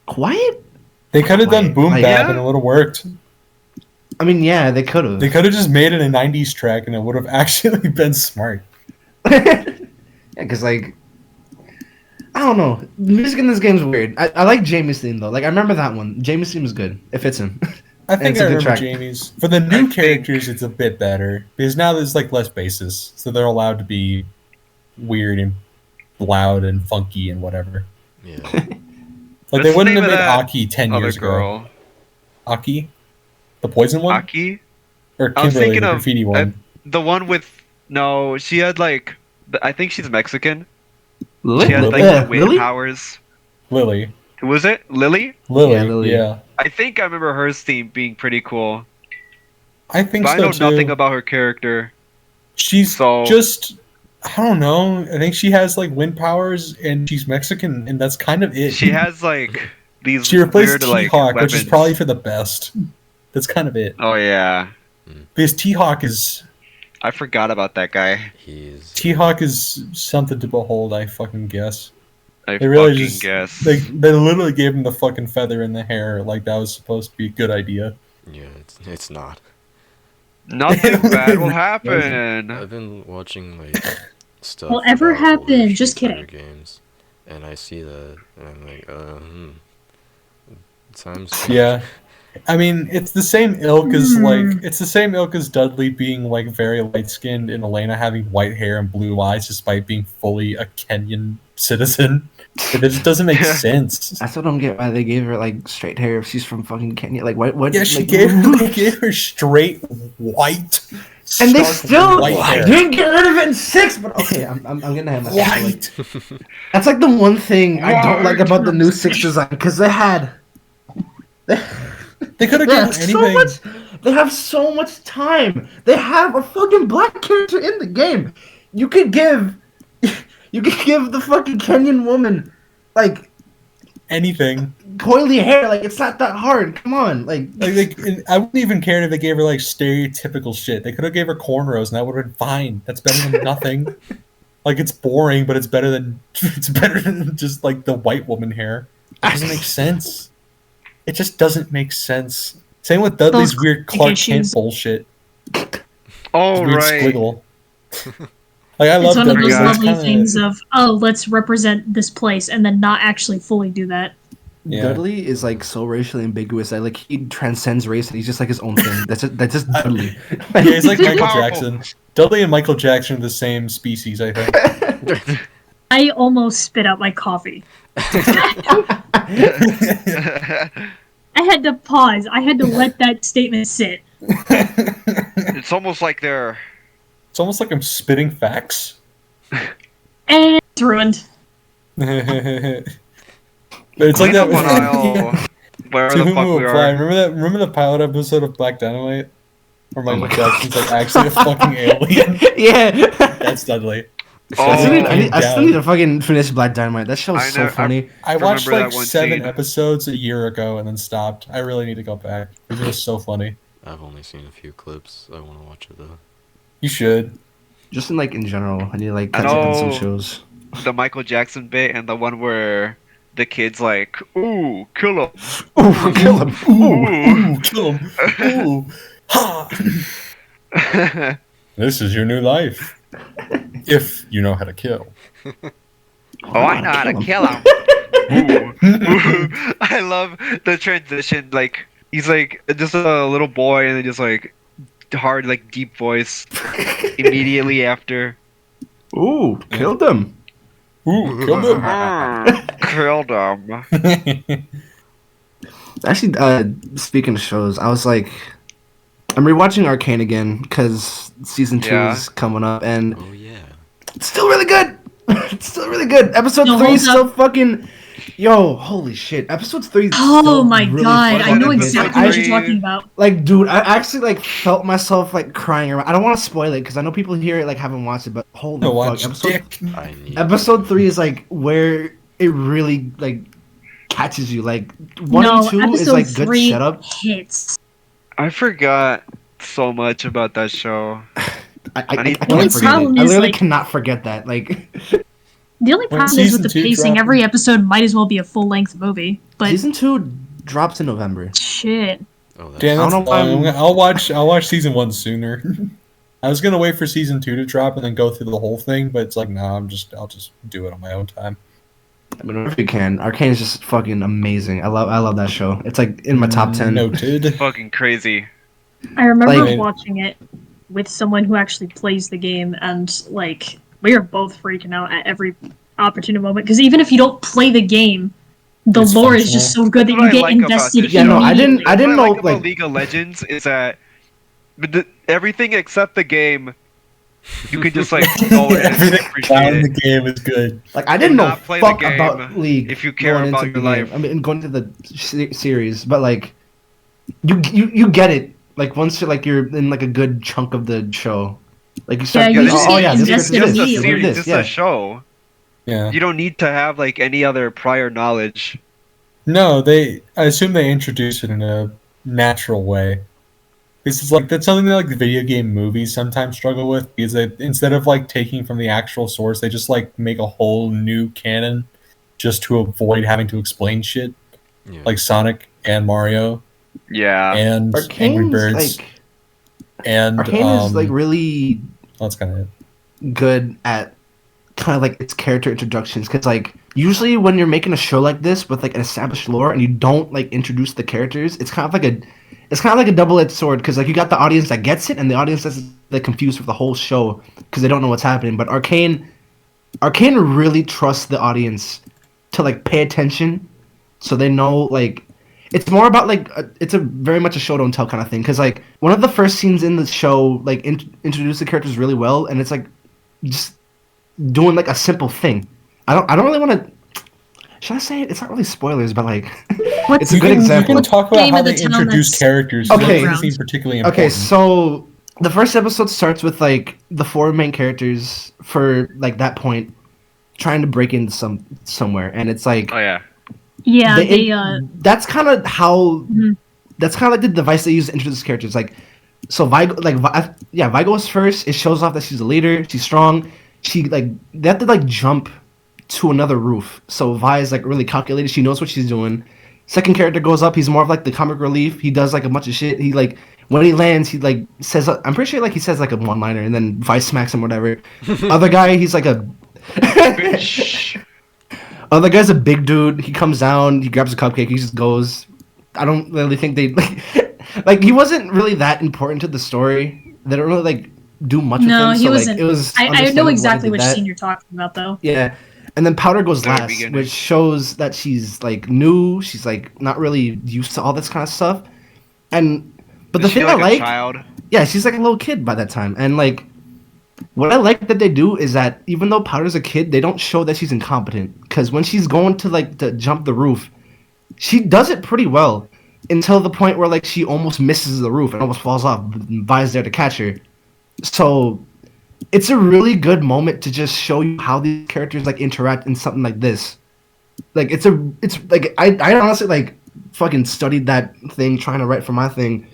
quiet. They could have done boom Like- bap Yeah. and it would have worked. I mean, yeah, they could have. They could have just made it a '90s track and it would have actually been smart. Yeah, because like I don't know, the music in this game is weird. I like Jamie's theme though. Like I remember that one. Jamie's theme is good. It fits him. I think it's I a good remember track. Jamie's. For the new characters, it's a bit better because now there's like less bases, so they're allowed to be weird and loud and funky and whatever. Yeah. Like What's they the wouldn't name have of made that Aki 10 Other years ago. girl, Aki, the poison one, Aki, or I was Kimberly, thinking the of- graffiti one. the one with no, she had like I think she's Mexican. Li- She had like yeah, the wind Lily? powers. Lily, Who was it? Lily? Lily, Yeah, Lily. yeah. I think I remember her theme being pretty cool, I think but I so know too. nothing about her character. She's So- just, I don't know. I think she has like wind powers and she's Mexican, and that's kind of it. She has like these She replaced weird like T-Hawk, which is weapons. probably for the best. That's kind of it. Oh yeah, Because T-Hawk is I forgot about that guy. T-Hawk is something to behold. I fucking guess. I They really fucking just guess. they literally gave him the fucking feather in the hair like that was supposed to be a good idea. Yeah, it's not. Nothing bad will happen. I've been watching like stuff. Whatever about older happened? Just Street Fighter kidding. Games, and I see that, and I'm like, Times. Yeah. I mean, it's the same ilk as Hmm. like it's the same ilk as Dudley being like very light skinned and Elena having white hair and blue eyes despite being fully a Kenyan citizen. It just doesn't make sense. I still don't get why they gave her like straight hair if she's from fucking Kenya. Like what? Yeah, she like, gave her straight white And they stark still white hair. didn't get rid of it in 6. But okay, I'm getting ahead of myself. White. Like, that's like the one thing I don't like about the new 6 design, because they could have given anything. They have so much time. They have a fucking black character in the game. You could give the fucking Kenyan woman like Anything. coily hair. Like, it's not that hard. Come on, like I wouldn't even care if they gave her like stereotypical shit. They could have gave her cornrows, and that would have been fine. That's better than nothing. Like, it's boring, but it's better than just like the white woman hair. It doesn't make sense. It just doesn't make sense. Same with Dudley's Those weird Clark Kent issues. bullshit. Oh, Weird right. squiggle. Like, I love It's one of Dudley, those but it's lovely kinda- things of, oh, let's represent this place, and then not actually fully do that. Yeah. Dudley is like so racially ambiguous that like he transcends race and he's just like his own thing. That's just Dudley. Yeah, he's like Michael Powerful. Jackson. Dudley and Michael Jackson are the same species, I think. I almost spit out my coffee. I had to pause. I had to let that statement sit. It's almost like they're. It's almost like I'm spitting facts. And it's ruined. But it's like that One aisle, wherever To the whom fuck will we apply? are. Remember the pilot episode of Black Dynamite? Where Michael my Jackson's like actually a fucking alien? Yeah. That's Dudley. Oh. I still need to fucking finish Black Dynamite. That show I is so know- funny. I watched remember like that one 7 scene. episodes a year ago and then stopped. I really need to go back. It was so funny. I've only seen a few clips. I want to watch it though. You should. Just in general, I need to like I catch up on some know. shows. The Michael Jackson bit and the one where the kid's like, ooh, kill him. Oh, kill him! Ooh. Kill him. Ooh. Ha! This is your new life. If you know how to kill. Oh, I know how to kill him. Ooh. I love the transition. Like, he's like just a little boy, and then just like hard, like deep voice immediately after. Ooh, killed him! Ooh, kill him. Killed him. Actually, speaking of shows, I was like, I'm rewatching Arcane again because season 2 Yeah. is coming up, and Oh yeah. it's still really good. It's still really good. Episode No, 3 hold is so fucking. Yo, holy shit! Episode 3. Is Oh still my really god, fucking I know good. exactly what you're talking about. Like, dude, I actually like felt myself like crying around. I don't want to spoil it because I know people here like haven't watched it, but holy No, fuck! watch Episode Dick. I need. Episode 3 is like where it really like catches you. Like 1 No, and 2 episode is like good 3 setup. hits. I forgot so much about that show. I need- can't The only forget problem it. I is, literally like- cannot forget that. Like The only When problem is with the season 2 pacing. dropped- Every episode might as well be a full-length movie. But season 2 drops in November. shit. Oh, that's Damn, I that's don't know why long. I'm- I'll watch season 1 sooner. I was gonna wait for season 2 to drop and then go through the whole thing, but it's like, no, I'll just do it on my own time. I mean, if you can, Arcane is just fucking amazing. I love that show. It's like in my top 10. Noted. Fucking crazy. I remember Like- watching it with someone who actually plays the game, and like we were both freaking out at every opportune moment. Because even if you don't play the game, the It's lore is just so good that That's what you I get like about invested. this Yeah, no, I immediately. didn't- I didn't What know, like about like- League of Legends is that everything except the game, you can just like go in and Everything appreciate around it. the game is good. Like I didn't know not play the fuck game about League if you care going about into your the game. life. I mean, going to the series, but like you get it. Like once you're in like a good chunk of the show, like you start Yeah, you getting, just oh get yeah, this invested is Just a this, immediately. series, this, just yeah. a show. Yeah. You don't need to have like any other prior knowledge. No, I assume they introduce it in a natural way. This is like that's something that like the video game movies sometimes struggle with because they instead of like taking from the actual source, they just like make a whole new canon just to avoid having to explain shit. Yeah. Like Sonic and Mario Yeah. and Angry Arcane's Birds like and Arcane is like really that's kind of it. good at kind of like its character introductions because like usually when you're making a show like this with like an established lore and you don't like introduce the characters, it's kind of like a double-edged sword because like you got the audience that gets it and the audience that's like confused with the whole show because they don't know what's happening. But Arcane really trusts the audience to like pay attention, so they know like it's more about like it's a very much a show don't tell kind of thing. Because like one of the first scenes in the show like introduce the characters really well, and it's like just doing like a simple thing. I don't really want to. Should I say it? It's not really spoilers, but like it's a good example. You can talk about Name how of the they town introduce that's characters. Okay. That doesn't seem particularly important. Okay, so the first episode starts with like the four main characters for like that point trying to break into somewhere, and it's like Oh yeah. Yeah, that's kind of how Mhm. that's kind of like the device they use to introduce characters. Like so, Vigo is first. It shows off that she's a leader. She's strong. She like they have to like jump to another roof. So Vi is like really calculated. She knows what she's doing. Second character goes up. He's more of like the comic relief. He does like a bunch of shit. He like when he lands, he like says I'm pretty sure like he says like a one liner, and then Vi smacks him whatever. Other guy, he's like a other guy's a big dude. He comes down. He grabs a cupcake. He just goes. I don't really think they like he wasn't really that important to the story. They don't really like do much with him. he So, wasn't. Like, it was I know understandable why exactly they which did that. scene you're talking about, though. Yeah. And then Powder goes Very last, beginning. which shows that she's like new. She's like not really used to all this kind of stuff. And but Is the she thing like I a like, child? yeah, she's like a little kid by that time. And like what I like that they do is that even though Powder's a kid, they don't show that she's incompetent. Because when she's going to like to jump the roof, she does it pretty well until the point where like she almost misses the roof and almost falls off. Vi's there to catch her. So it's a really good moment to just show you how these characters like interact in something like this. Like it's like I honestly like fucking studied that thing trying to write for my thing.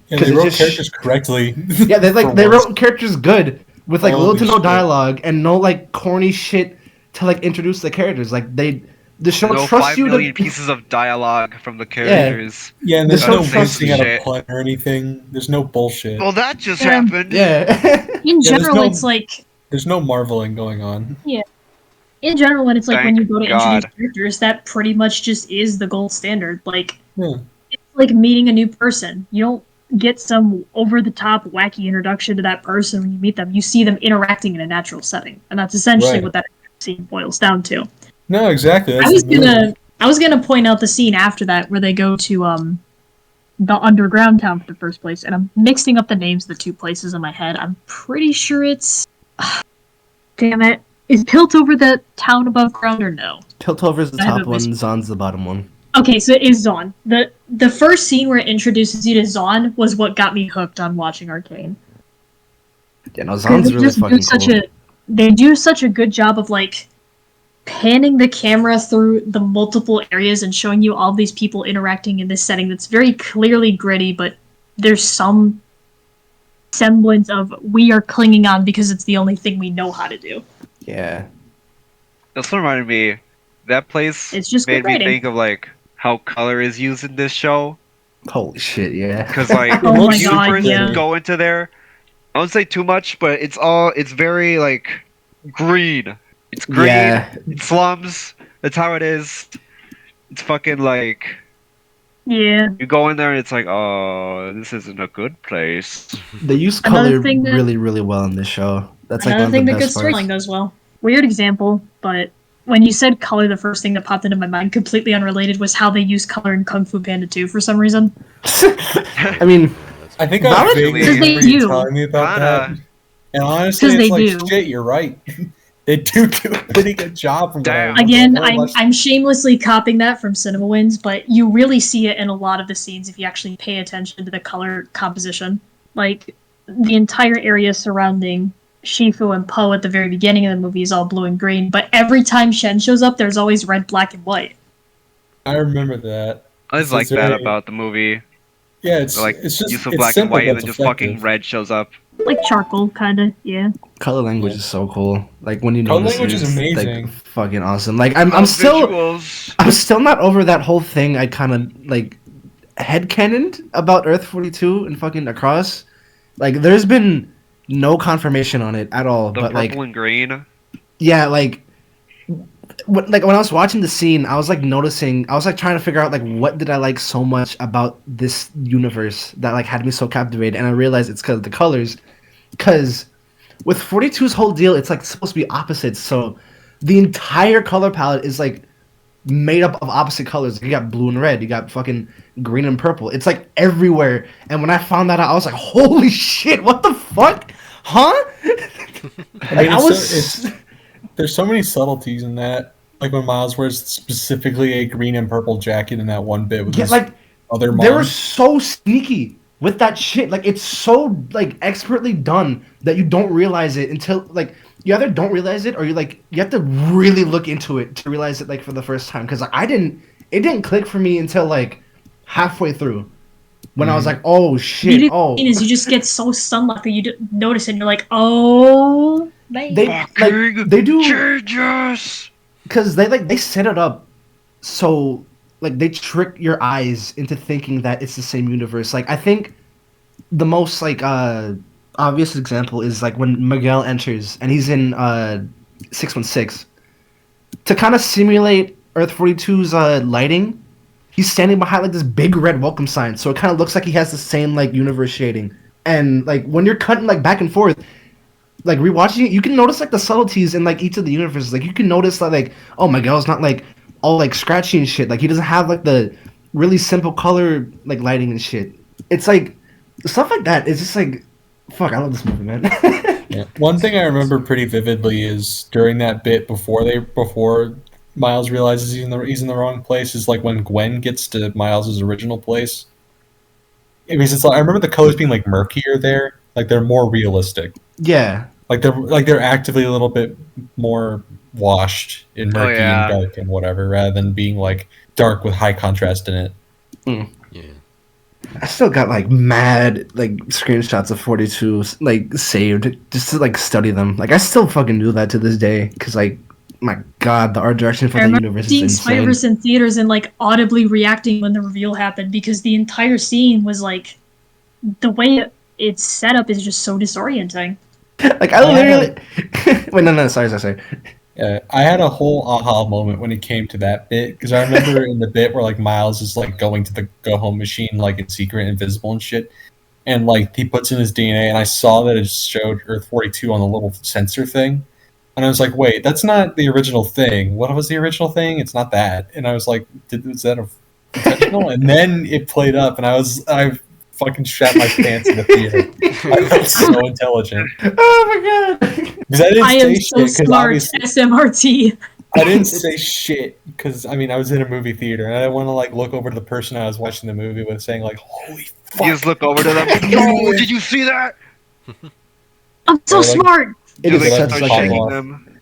Yeah, 'Cause they it wrote just- characters correctly. Yeah, they For they once. wrote characters good with like little to Holy no shit. dialogue and no like corny shit to like introduce the characters. Like the show No trusts 5 you million to pieces of dialogue from the characters. Yeah, and The there's show no trusts wasting out shit. of plot or anything. There's no bullshit. Well, that just Yeah. happened. yeah. In there's general, no- it's like There's no marveling going on. in general when it's like when you Thank go to God. introduce characters, that pretty much just is the gold standard. Like Yeah. it's like meeting a new person. You don't get some over the top wacky introduction to that person when you meet them. You see them interacting in a natural setting, and that's essentially Right. what that scene boils down to. No, exactly. That's I was the gonna point out the scene after that where they go to the underground town for the first place, and I'm mixing up the names of the two places in my head. I'm pretty sure it's damn it. Is Piltover the town above ground or no? Piltover's the I top haven't one, missed- Zon's the bottom one. Okay, so it is Zon. The first scene where it introduces you to Zon was what got me hooked on watching Arcane. Yeah, no, 'Cause Zon's they really just fucking do such cool. they do such a good job of like panning the camera through the multiple areas and showing you all these people interacting in this setting that's very clearly gritty, but there's some semblance of we are clinging on because it's the only thing we know how to do. Yeah. That's what reminded me. That place It's just made good me writing. think of like how color is used in this show. Holy shit, yeah. Because like Oh when my you God, first yeah. go into there, I won't say too much, but it's very like green. It's green. Yeah. It's slums. That's how it is. It's fucking like Yeah. you go in there and it's like, oh, this isn't a good place. They use Another color thing that- really, really well in this show. That's like Another one thing of the that good best parts. storytelling does well. Weird example, but when you said color, the first thing that popped into my mind, completely unrelated, was how they use color in Kung Fu Panda 2 for some reason. I mean, I think Valid? I vaguely Because they remember you do. telling me about that. Kinda. And honestly, 'Cause it's they like, do. shit, you're right. They do a pretty good job from what I Damn. remember. Again, More or less- I'm shamelessly copying that from Cinema Wins, but you really see it in a lot of the scenes if you actually pay attention to the color composition. Like, the entire area surrounding Shifu and Po at the very beginning of the movie is all blue and green, but every time Shen shows up, there's always red, black, and white. I remember that. I just So like it's that very- about the movie. Yeah, it's Like it's just use of it's black and simple, white, but and then it's just fucking effective. red shows up. Like charcoal, kinda, yeah. color language is so cool. Like when you Color notice language is it's, amazing. Like, fucking awesome. Like I'm Oh, still visuals. I'm still not over that whole thing. I kind of like headcanoned about Earth 42 and fucking Across. Like there's been no confirmation on it at all. The but purple like and green. yeah, like when I was watching the scene, I was like noticing. I was like trying to figure out like what did I like so much about this universe that like had me so captivated, and I realized it's because of the colors. Because with 42's whole deal, it's like supposed to be opposites. So the entire color palette is like made up of opposite colors. You got blue and red. You got fucking green and purple. It's like everywhere. And when I found that out, I was like, holy shit! What the fuck? Huh? There's so many subtleties in that. Like when Miles wears specifically a green and purple jacket in that one bit with his other mom. They were so sneaky with that shit. Like it's so like expertly done that you don't realize it until like you either don't realize it or you have to really look into it to realize it like for the first time. Because it didn't click for me until like halfway through when I was like, oh shit, is you just get so sunlocked that you don't notice it and you're like, oh they do changes. Because they set it up so like they trick your eyes into thinking that it's the same universe. Like I think the most like obvious example is like when Miguel enters and he's in 616 to kind of simulate Earth 42's lighting. He's standing behind like this big red welcome sign, so it kind of looks like he has the same like universe shading. And like when you're cutting like back and forth, like rewatching it, you can notice like the subtleties in like each of the universes. Like you can notice that like, oh, Miguel's not like all like scratchy and shit. Like he doesn't have like the really simple color like lighting and shit. It's like stuff like that. It's just like, fuck, I love this movie, man. Yeah. One thing I remember pretty vividly is during that bit before Miles realizes he's in the wrong place is like when Gwen gets to Miles's original place. Because it's like I remember the colors being like murkier there, like they're more realistic. Yeah. Like they're actively a little bit more washed in murky and dark and whatever, rather than being like dark with high contrast in it. Mm. Yeah. I still got like mad like screenshots of 42 like saved just to like study them. Like I still fucking do that to this day because like my god, the art direction for the universe is insane. Seeing Spider-Verse in theaters and like audibly reacting when the reveal happened because the entire scene was like the way it's set up is just so disorienting. Like I literally wait, no, sorry. I had a whole aha moment when it came to that bit because I remember in the bit where like Miles is like going to the go home machine like in secret, invisible and shit, and like he puts in his DNA, and I saw that it showed Earth 42 on the little sensor thing, and I was like, wait, that's not the original thing. What was the original thing? It's not that. And I was like, is that intentional? And then it played up, and I fucking shat my pants in the theater. I felt so intelligent. Oh my god! I am so smart, SMRT. I didn't say shit because I mean I was in a movie theater and I didn't want to like look over to the person I was watching the movie with, saying like, "Holy fuck!" You just look over to them. Yo, did you see that? I'm so smart. It is like, such start like shaking them.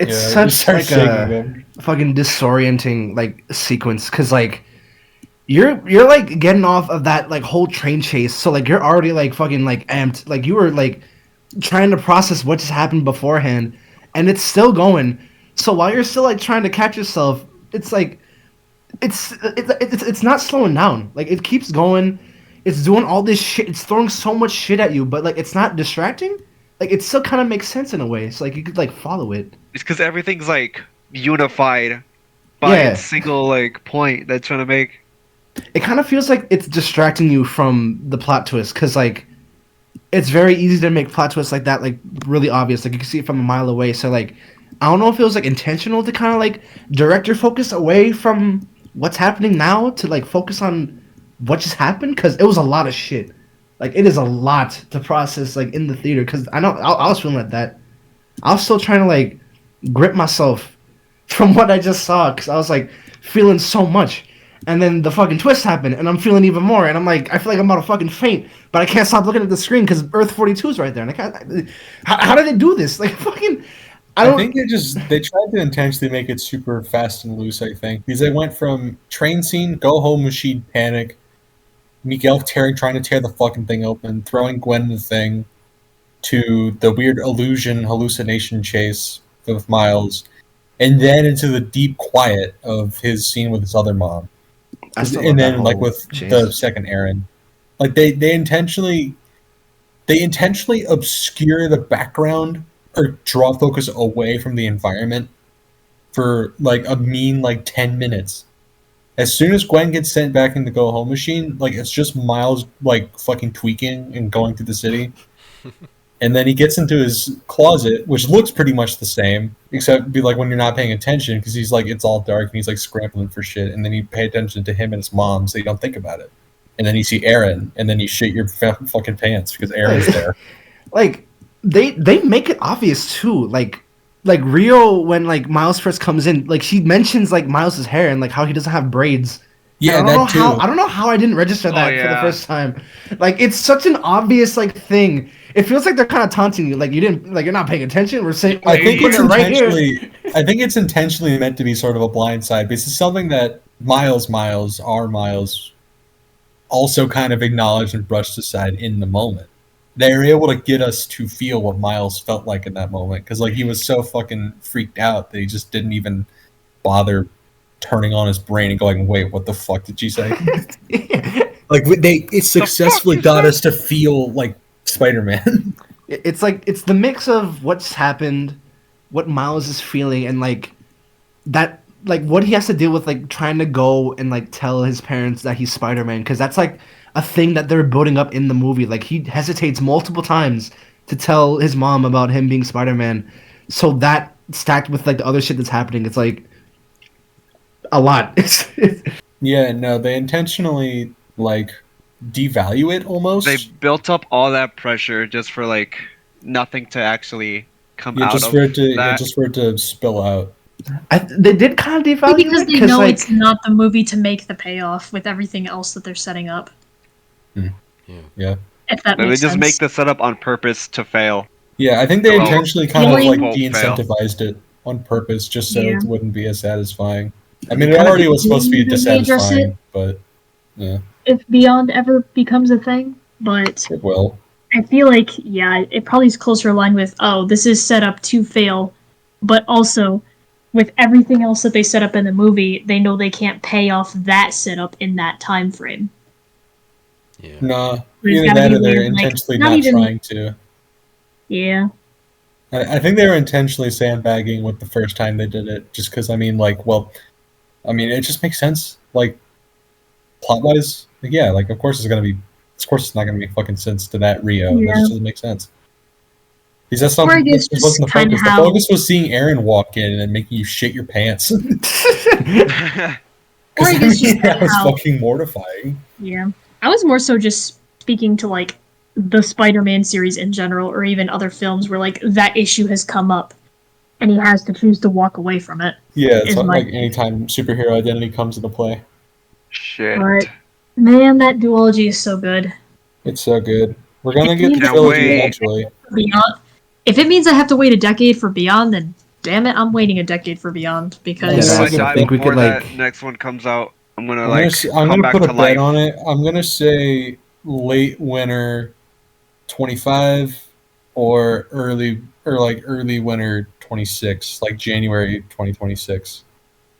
it's such like a fucking disorienting like sequence because like. You're like getting off of that like whole train chase, so like you're already like fucking like amped, like you were like trying to process what just happened beforehand, and it's still going. So while you're still like trying to catch yourself, it's like it's not slowing down. Like it keeps going. It's doing all this shit. It's throwing so much shit at you, but like it's not distracting. Like it still kind of makes sense in a way. So like you could like follow it. It's because everything's like unified by a single like point that's trying to make. It kind of feels like it's distracting you from the plot twist because like it's very easy to make plot twists like that like really obvious, like you can see it from a mile away. So like I don't know if it was like intentional to kind of like direct your focus away from what's happening now to like focus on what just happened, because it was a lot of shit. Like it is a lot to process like in the theater, because I know I was feeling like that. I was still trying to like grip myself from what I just saw because I was like feeling so much. And then the fucking twist happened, and I'm feeling even more. And I'm like, I feel like I'm about to fucking faint, but I can't stop looking at the screen because Earth 42 is right there. And I can't. How did they do this? Like fucking. I think they tried to intentionally make it super fast and loose. I think because they went from train scene, go home, machine, panic, Miguel trying to tear the fucking thing open, throwing Gwen in the thing, to the weird hallucination chase with Miles, and then into the deep quiet of his scene with his other mom. And then like with the second Aaron, like they intentionally obscure the background or draw focus away from the environment for like a mean like 10 minutes. As soon as Gwen gets sent back in the go home machine, like it's just Miles like fucking tweaking and going through the city. And then he gets into his closet, which looks pretty much the same, except be like when you're not paying attention, because he's like, it's all dark and he's like scrambling for shit. And then you pay attention to him and his mom, so you don't think about it. And then you see Aaron, and then you shit your fucking pants because Aaron's there. Like they make it obvious too. Like Rio, when like Miles first comes in, like she mentions like Miles's hair and like how he doesn't have braids. Yeah, I don't know how I didn't register that for the first time. Like it's such an obvious like thing. It feels like they're kind of taunting you. Like you didn't, like you're not paying attention. We're saying, I think it's right intentionally. here. I think it's intentionally meant to be sort of a blind side, because it's something that Miles, also kind of acknowledged and brushed aside in the moment. They were able to get us to feel what Miles felt like in that moment, because like he was so fucking freaked out that he just didn't even bother turning on his brain and going, "Wait, what the fuck did you say?" Like it successfully got us to feel like Spider-Man. It's like it's the mix of what's happened, what Miles is feeling, and like that, like what he has to deal with, like trying to go and like tell his parents that he's Spider-Man, because that's like a thing that they're building up in the movie. Like he hesitates multiple times to tell his mom about him being Spider-Man. So that stacked with like the other shit that's happening, it's like a lot. Yeah, no, they intentionally like devalue it almost. They built up all that pressure just for like nothing to actually come out just of for it to that. just for it to spill out. They did kind of devalue because it they know like, it's not the movie to make the payoff with everything else that they're setting up. Yeah. If that They makes just sense. make the setup on purpose to fail. Yeah, I think they Well, intentionally kind of feeling- like Won't fail. de-incentivized it on purpose, just so Yeah. it wouldn't be as satisfying. I mean, it kinda already was supposed to be Maybe they address dissatisfying, but yeah, if Beyond ever becomes a thing, but it will. I feel like, yeah, it probably is closer aligned with, oh, this is set up to fail, but also with everything else that they set up in the movie, they know they can't pay off that setup in that time frame. Yeah. Nah, There's either gotta that be or they're weird, like, intentionally not not even- trying to. Yeah. I think they were intentionally sandbagging with the first time they did it, just because, I mean, like, well, I mean, it just makes sense. Like, plot-wise, like, yeah, like, of course it's not gonna make fucking sense to that Rio. That Yeah. just doesn't make sense. Because that's not, Or I guess this wasn't the just kinda focus. how- The focus was seeing Aaron walk in and making you shit your pants. Or I guess just that was how- fucking mortifying. Yeah. I was more so just speaking to, like, the Spider-Man series in general, or even other films where, like, that issue has come up, and he has to choose to walk away from it. Yeah, it's Is not my- like anytime superhero identity comes into play. Shit. But, man, that duology is so good. It's so good. We're gonna get the Can't trilogy wait. eventually. Beyond. If it means I have to wait a decade for Beyond, then damn it, I'm waiting a decade for Beyond, because... Yeah, If I that's- I die think we before could, that like- next one comes out, I'm gonna I'm like I'm come gonna back put a to bet life. on it. I'm gonna say late winter 25 or early winter 26, like January 2026.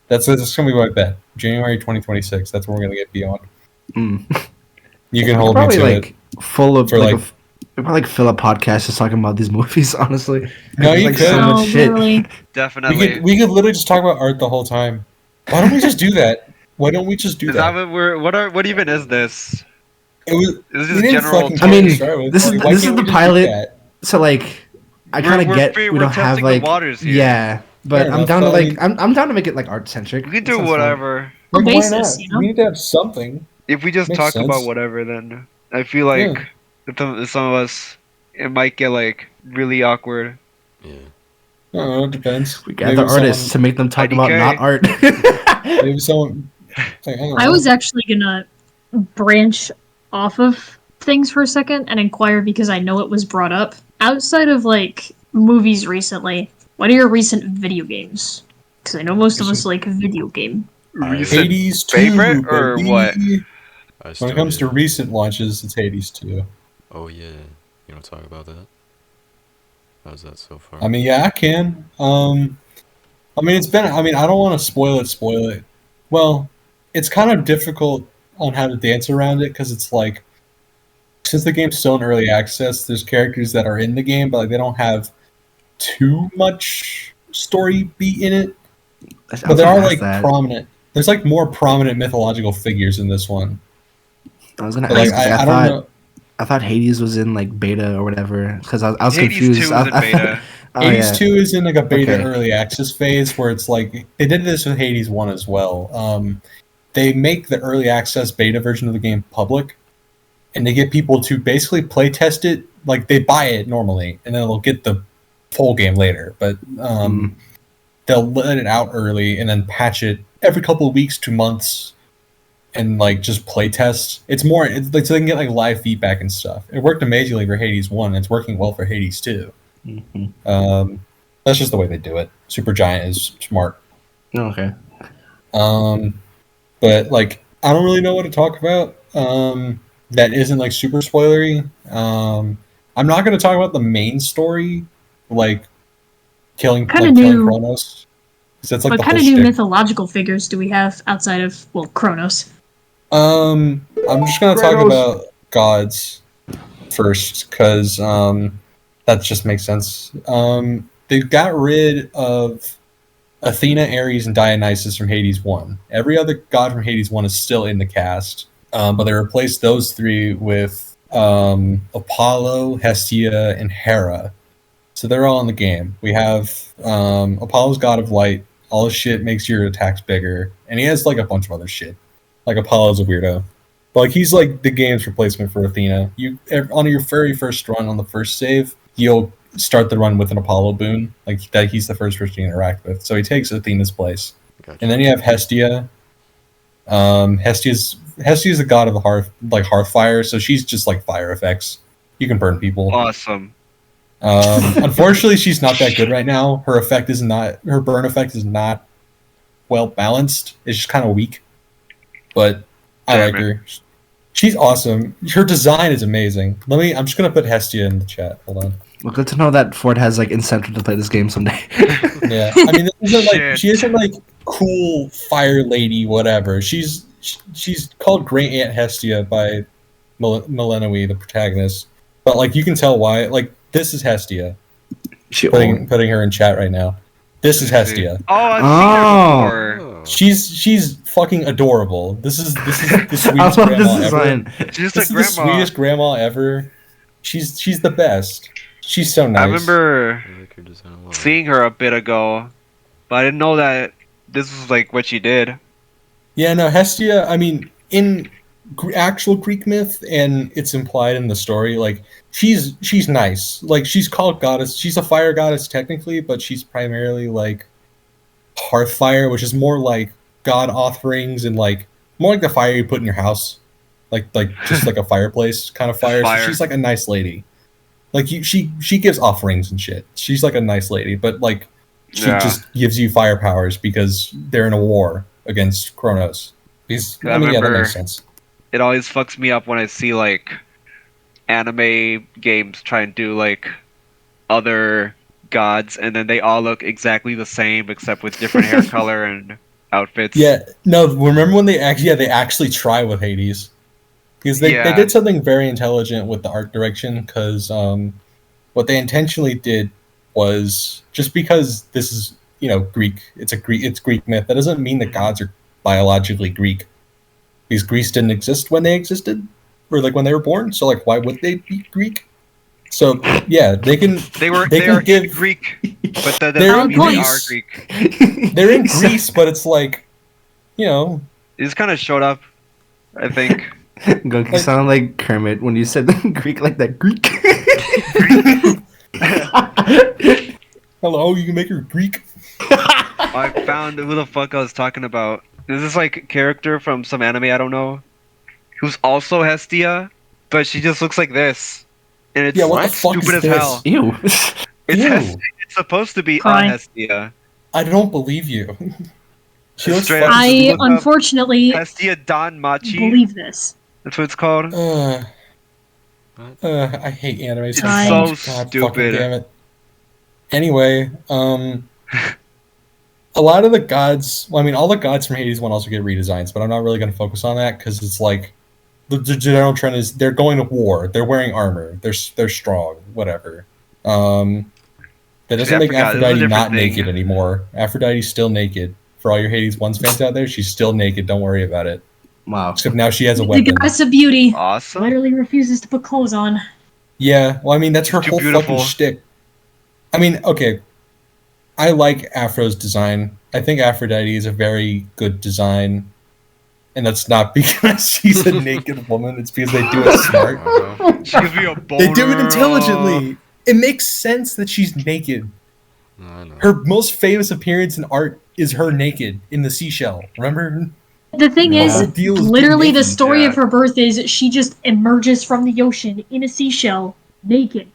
That's gonna be my bet. January 2026. That's when we're gonna get Beyond. Mm. You can hold me Probably to like it. full of For, like, like- we'll probably like fill a podcast just talking about these movies. Honestly, No, There's, you like, could. so No, much shit. literally. Definitely. We could literally just talk about art the whole time. Why don't we just do that? Why don't we just do Is that that? what we're? What even is this? It was. Is We this didn't general? fucking I mean, care to start with. this is- Like, why this is can't the we just do pilot. that? So like, I kind of We're- get we're we don't have testing the like waters here. yeah, but Fair I'm enough, down to but I like mean- I'm down to make it like art centric. We can do whatever. Like, why basis, not? you know? We need to have something. If we just Makes talk sense. about whatever, then I feel like Yeah. if some of us, it might get like really awkward. Yeah. I don't know, it depends. We gather artists to make them talk about IDK. not art. Maybe someone. Like, I don't I know. was actually gonna branch off of things for a second and inquire, because I know it was brought up. Outside of, like, movies recently, what are your recent video games? Because I know most of us like video game. Recent Hades 2, favorite or baby. what? I When it comes to started- recent launches, it's Hades 2. Oh yeah. You want to talk about that? How's that so far? I mean, yeah, I can. I mean, it's been. I mean, I don't want to spoil it. Well, it's kind of difficult on how to dance around it, because it's like, since the game's still in early access, there's characters that are in the game, but like they don't have too much story beat in it. But there are like prominent. There's like more prominent mythological figures in this one. I was gonna But ask. like, I I don't thought know. I thought Hades was in like beta or whatever because I was Hades confused. 2 was in beta. Oh, Hades yeah. 2 is in like a beta Okay. early access phase where it's like they did this with Hades 1 as well. They make the early access beta version of the game public, and they get people to basically play test it. Like they buy it normally, and then they'll get the full game later. But they'll let it out early and then patch it every couple of weeks to months, and like just play test. It's like so they can get like live feedback and stuff. It worked amazingly for Hades 1, and it's working well for Hades 2. That's just the way they do it. Supergiant is smart. Okay. But like I don't really know what to talk about that isn't like super spoilery. I'm not going to talk about the main story, like killing Kronos. That's like What the kind whole of new shtick. mythological figures do we have outside of Kronos? I'm just going to talk about gods first because that just makes sense. They got rid of Athena, Ares, and Dionysus from Hades 1. Every other god from Hades 1 is still in the cast, but they replaced those three with Apollo, Hestia, and Hera. So they're all in the game. We have Apollo's god of light. All his shit makes your attacks bigger, and he has like a bunch of other shit. Like Apollo's a weirdo, but like he's like the game's replacement for Athena. On your very first run on the first save, you'll start the run with an Apollo boon, like that he's the first person you interact with. So he takes Athena's place. Gotcha. And then you have Hestia. Hestia's the god of the hearth fire, so she's just like fire effects. You can burn people. Awesome. Unfortunately, she's not that good right now. Her burn effect is not well balanced. It's just kind of weak. But I like her. She's awesome. Her design is amazing. I'm just gonna put Hestia in the chat. Hold on. Well, good to know that Ford has like incentive to play this game someday. Yeah, I mean, she isn't like cool fire lady, whatever. She's called Great Aunt Hestia by Melenoe, the protagonist. But like, you can tell why. Like, this is Hestia. Putting her in chat right now. This is Hestia. Oh, I've seen her before. She's fucking adorable. This is the sweetest I love grandma this ever. design. She's This is the sweetest grandma ever. She's the best. She's so nice. I remember I like her design a lot. seeing her a bit ago, but I didn't know that this was like what she did. Yeah, no, Hestia, I mean, in actual Greek myth, and it's implied in the story, like, she's nice. Like, she's called goddess. She's a fire goddess, technically, but she's primarily, like, hearth fire, which is more like god offerings and, like, more like the fire you put in your house. Like just like a fireplace kind of fire. So she's, like, a nice lady. Like, she gives offerings and shit. She's, like, a nice lady, but, like, she just gives you fire powers because they're in a war against Kronos. Because, I mean, yeah, that makes sense. It always fucks me up when I see like anime games try and do like other gods, and then they all look exactly the same except with different hair color and outfits. Yeah, no. Remember when they actually try with Hades, because they did something very intelligent with the art direction. Because what they intentionally did was, just because this is Greek, it's Greek myth. That doesn't mean that gods are biologically Greek. Because Greece didn't exist when they existed, or like when they were born. So like, why would they be Greek? So yeah, they can. They are in Greek, but that doesn't mean they are Greek. They're in Greece, but it's like, it just kind of showed up. I think. Goku sounded like Kermit when you said Greek like that. Greek. Hello, you can make her Greek. I found who the fuck I was talking about. This is like a character from some anime I don't know, who's also Hestia, but she just looks like this, and it's what the fuck stupid is as hell. Ew. It's supposed to be on Hestia. I don't believe you. She looks. I unfortunately Hestia Don Machi. believe this. That's what it's called. I hate anime. It's so stupid. Damn it. Anyway, a lot of the gods, well, I mean, all the gods from Hades 1 also get redesigns, but I'm not really going to focus on that because it's like the general trend is they're going to war, they're wearing armor, they're strong, whatever. That doesn't make Aphrodite not naked anymore. Aphrodite's still naked. For all your Hades 1 fans out there, she's still naked. Don't worry about it. Wow. Except now she has a The weapon. goddess of beauty Awesome. literally refuses to put clothes on. Yeah, well, I mean, that's her Too whole beautiful. fucking shtick. I mean, okay. I like Afro's design. I think Aphrodite is a very good design. And that's not because she's a naked woman, it's because they do it smart. Uh-huh. She gives me a boner. They do it intelligently. It makes sense that she's naked. I know. Her most famous appearance in art is her naked in the seashell. Remember? The thing Yeah. is, The whole deal is literally being the naked. story Yeah. of her birth is she just emerges from the ocean in a seashell, naked.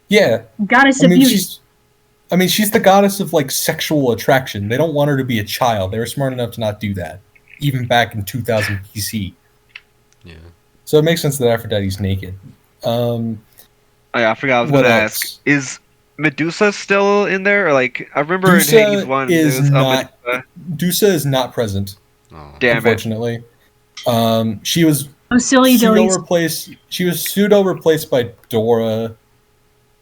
Yeah. Goddess I of mean, beauty. she's the goddess of like sexual attraction. They don't want her to be a child. They were smart enough to not do that, even back in 2000 BC. Yeah. So it makes sense that Aphrodite's naked. Oh, yeah, I forgot I was What gonna else? ask. Is Medusa still in there? Or, like, I remember Medusa in Hades 1, is there was not- Medusa. Dusa is not present, Oh. Damn it. unfortunately. She was Oh, silly dillies. pseudo replaced by Dora,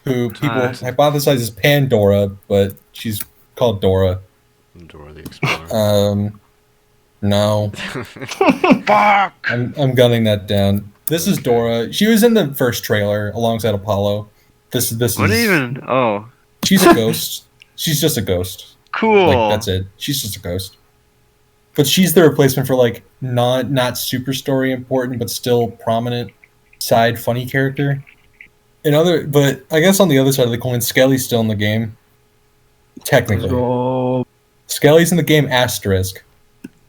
who people hypothesize is Pandora, but she's called Dora. Dora the Explorer. No. Fuck! I'm gunning that down. This is Dora. She was in the first trailer alongside Apollo. This What is even? Oh. She's a ghost. She's just a ghost. Cool. Like that's it. She's just a ghost. But she's the replacement for like not super story important but still prominent side funny character. But I guess on the other side of the coin, Skelly's still in the game. Technically. Oh, Skelly's in the game asterisk.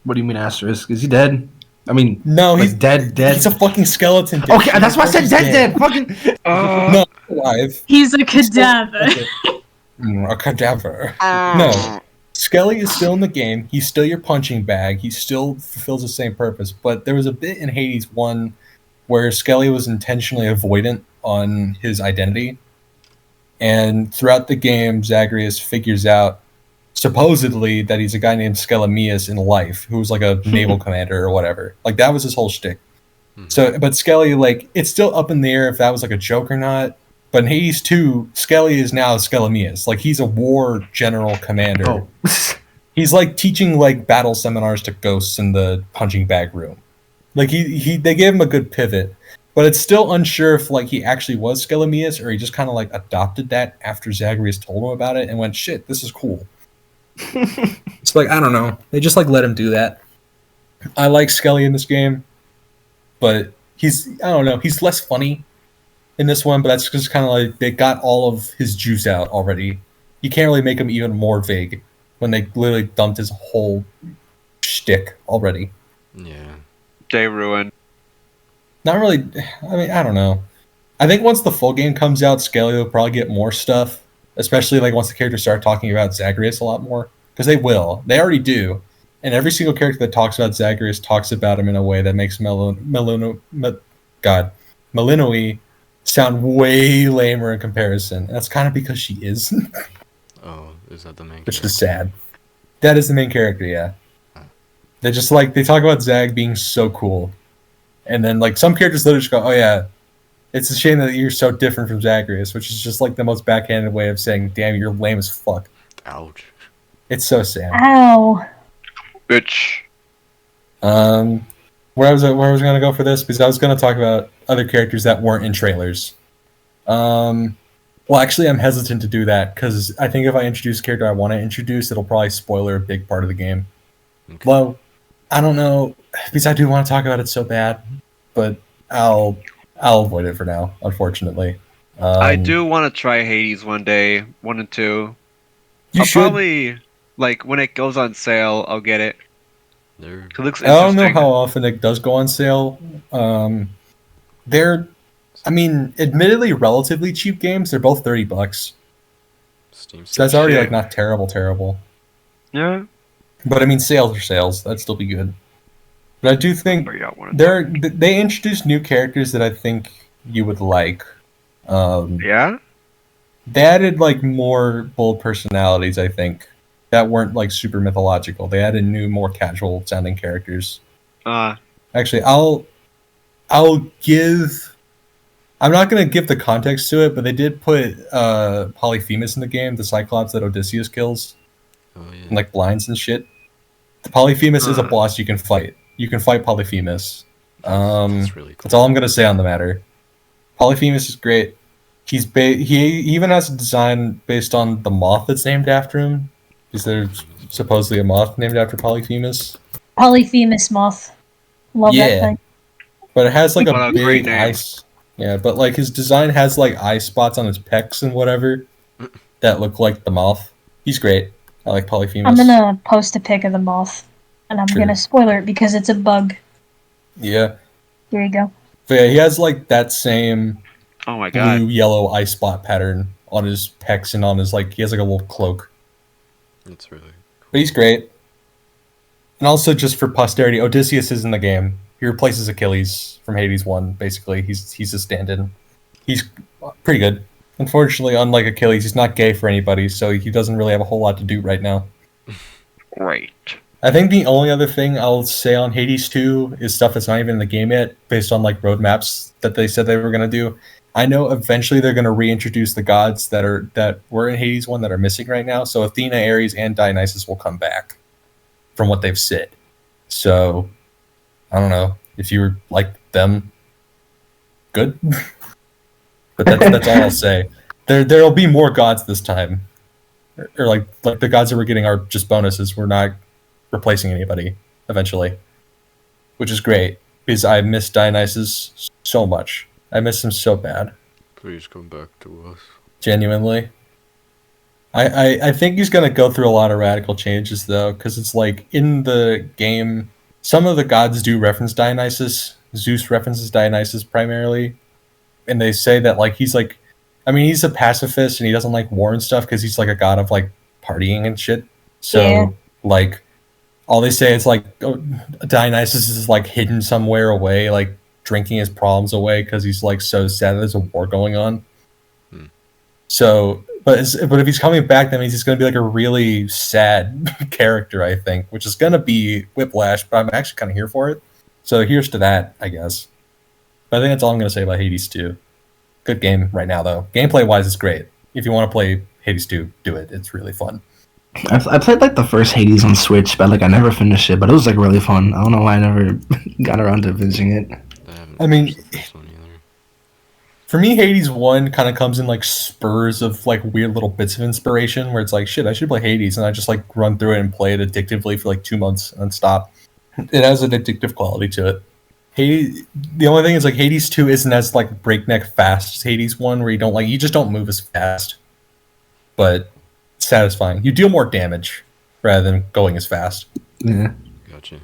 what do you mean asterisk? Is he dead? I mean, No, like he's dead. He's a fucking skeleton. Okay, that's why I said dead. Fucking. No, alive. He's a cadaver. A cadaver. No. Skelly is still in the game. He's still your punching bag. He still fulfills the same purpose. But there was a bit in Hades 1 where Skelly was intentionally avoidant on his identity. And throughout the game, Zagreus figures out, supposedly, that he's a guy named Skelemius in life, who was like a naval commander or whatever. Like, that was his whole shtick. So, but Skelly, like, it's still up in the air if that was like a joke or not. But in Hades 2, Skelly is now Skelemius. Like, he's a war general commander. Oh. He's like teaching like battle seminars to ghosts in the punching bag room. Like they gave him a good pivot, but it's still unsure if like he actually was Skelemius or he just kind of like adopted that after Zagreus told him about it and went, shit, this is cool. It's like, I don't know. They just like let him do that. I like Skelly in this game, but I don't know, he's less funny in this one, but that's just kind of like they got all of his juice out already. You can't really make him even more vague when they literally dumped his whole shtick already. Yeah. Day ruined. Not really. I mean, I don't know. I think once the full game comes out, Skelly will probably get more stuff, especially like once the characters start talking about Zagreus a lot more, because they will. They already do. And every single character that talks about Zagreus talks about him in a way that makes Melinoi sound way lamer in comparison. And that's kind of because she is. Oh, is that the main Which character? is sad. That is the main character, yeah. They just like they talk about Zag being so cool, and then like some characters literally just go, "Oh yeah, it's a shame that you're so different from Zagreus," which is just like the most backhanded way of saying, "Damn, you're lame as fuck." Ouch. It's so sad. Ow. Bitch. Where I was gonna go for this because I was gonna talk about other characters that weren't in trailers. Well, actually, I'm hesitant to do that because I think if I introduce a character I want to introduce, it'll probably spoiler a big part of the game. Okay. Well, I don't know because I do want to talk about it so bad, but I'll avoid it for now. Unfortunately, I do want to try Hades one day, 1 and 2. You I'll should. probably, like, when it goes on sale, I'll get it. There. It looks I don't know interesting. how often it does go on sale. They're, I mean, admittedly relatively cheap games. They're both $30, Steam. so that's already Shit. like not terrible. Yeah. But I mean, sales are sales. That'd still be good. But I do think But yeah, 1 and 2. they introduced new characters that I think you would like. Yeah? They added like more bold personalities, I think, that weren't like super mythological. They added new, more casual sounding characters. Actually, I'm not gonna give the context to it, but they did put Polyphemus in the game, the Cyclops that Odysseus kills, Oh yeah. and like blinds and shit. The Polyphemus is a boss you can fight. you can fight Polyphemus. That's really cool. That's all I'm gonna say on the matter. Polyphemus is great. He even has a design based on the moth that's named after him. Is there supposedly a moth named after Polyphemus? Polyphemus moth. Love that thing. But it has like What a a great big name. ice. Yeah, but like his design has like eye spots on his pecs and whatever that look like the moth. He's great. I like Polyphemus. I'm gonna post a pic of the moth, and I'm Sure. gonna spoiler it because it's a bug. Yeah. There you go. But yeah, he has like that same Oh my god. blue yellow eye spot pattern on his pecs and on his like he has like a little cloak. It's really But he's great. And also just for posterity, Odysseus is in the game. He replaces Achilles from Hades 1, basically. He's a stand-in. He's pretty good. Unfortunately, unlike Achilles, he's not gay for anybody, so he doesn't really have a whole lot to do right now. Right. I think the only other thing I'll say on Hades 2 is stuff that's not even in the game yet, based on like roadmaps that they said they were gonna do. I know eventually they're gonna reintroduce the gods that were in Hades 1 that are missing right now. So Athena, Ares, and Dionysus will come back, from what they've said. So I don't know if you like them. Good, but that's all I'll say. There'll be more gods this time, or like the gods that we're getting are just bonuses. We're not replacing anybody eventually, which is great because I miss Dionysus so much. I miss him so bad, Please come back to us. genuinely. I think he's gonna go through a lot of radical changes though, because it's like in the game, some of the gods do reference Dionysus. Zeus references Dionysus primarily, and they say that like he's like, I mean he's a pacifist and he doesn't like war and stuff because he's like a god of like partying and shit. So Yeah. like all they say is like Dionysus is like hidden somewhere away, like drinking his problems away because he's like so sad that there's a war going on. So, but if he's coming back, that means he's going to be like a really sad character, I think, which is going to be Whiplash. But I'm actually kind of here for it. So here's to that, I guess. But I think that's all I'm going to say about Hades 2. Good game right now, though. Gameplay wise, it's great. If you want to play Hades 2, do it. It's really fun. I played like the first Hades on Switch, but like I never finished it. But it was like really fun. I don't know why I never got around to finishing it. I mean, finished this one either. For me, Hades 1 kind of comes in like spurs of like weird little bits of inspiration where it's like, shit, I should play Hades. And I just like run through it and play it addictively for like 2 months and then stop. It has an addictive quality to it. Hades, the only thing is like Hades 2 isn't as like breakneck fast as Hades 1 where you just don't move as fast. But it's satisfying. You deal more damage rather than going as fast. Yeah. Gotcha.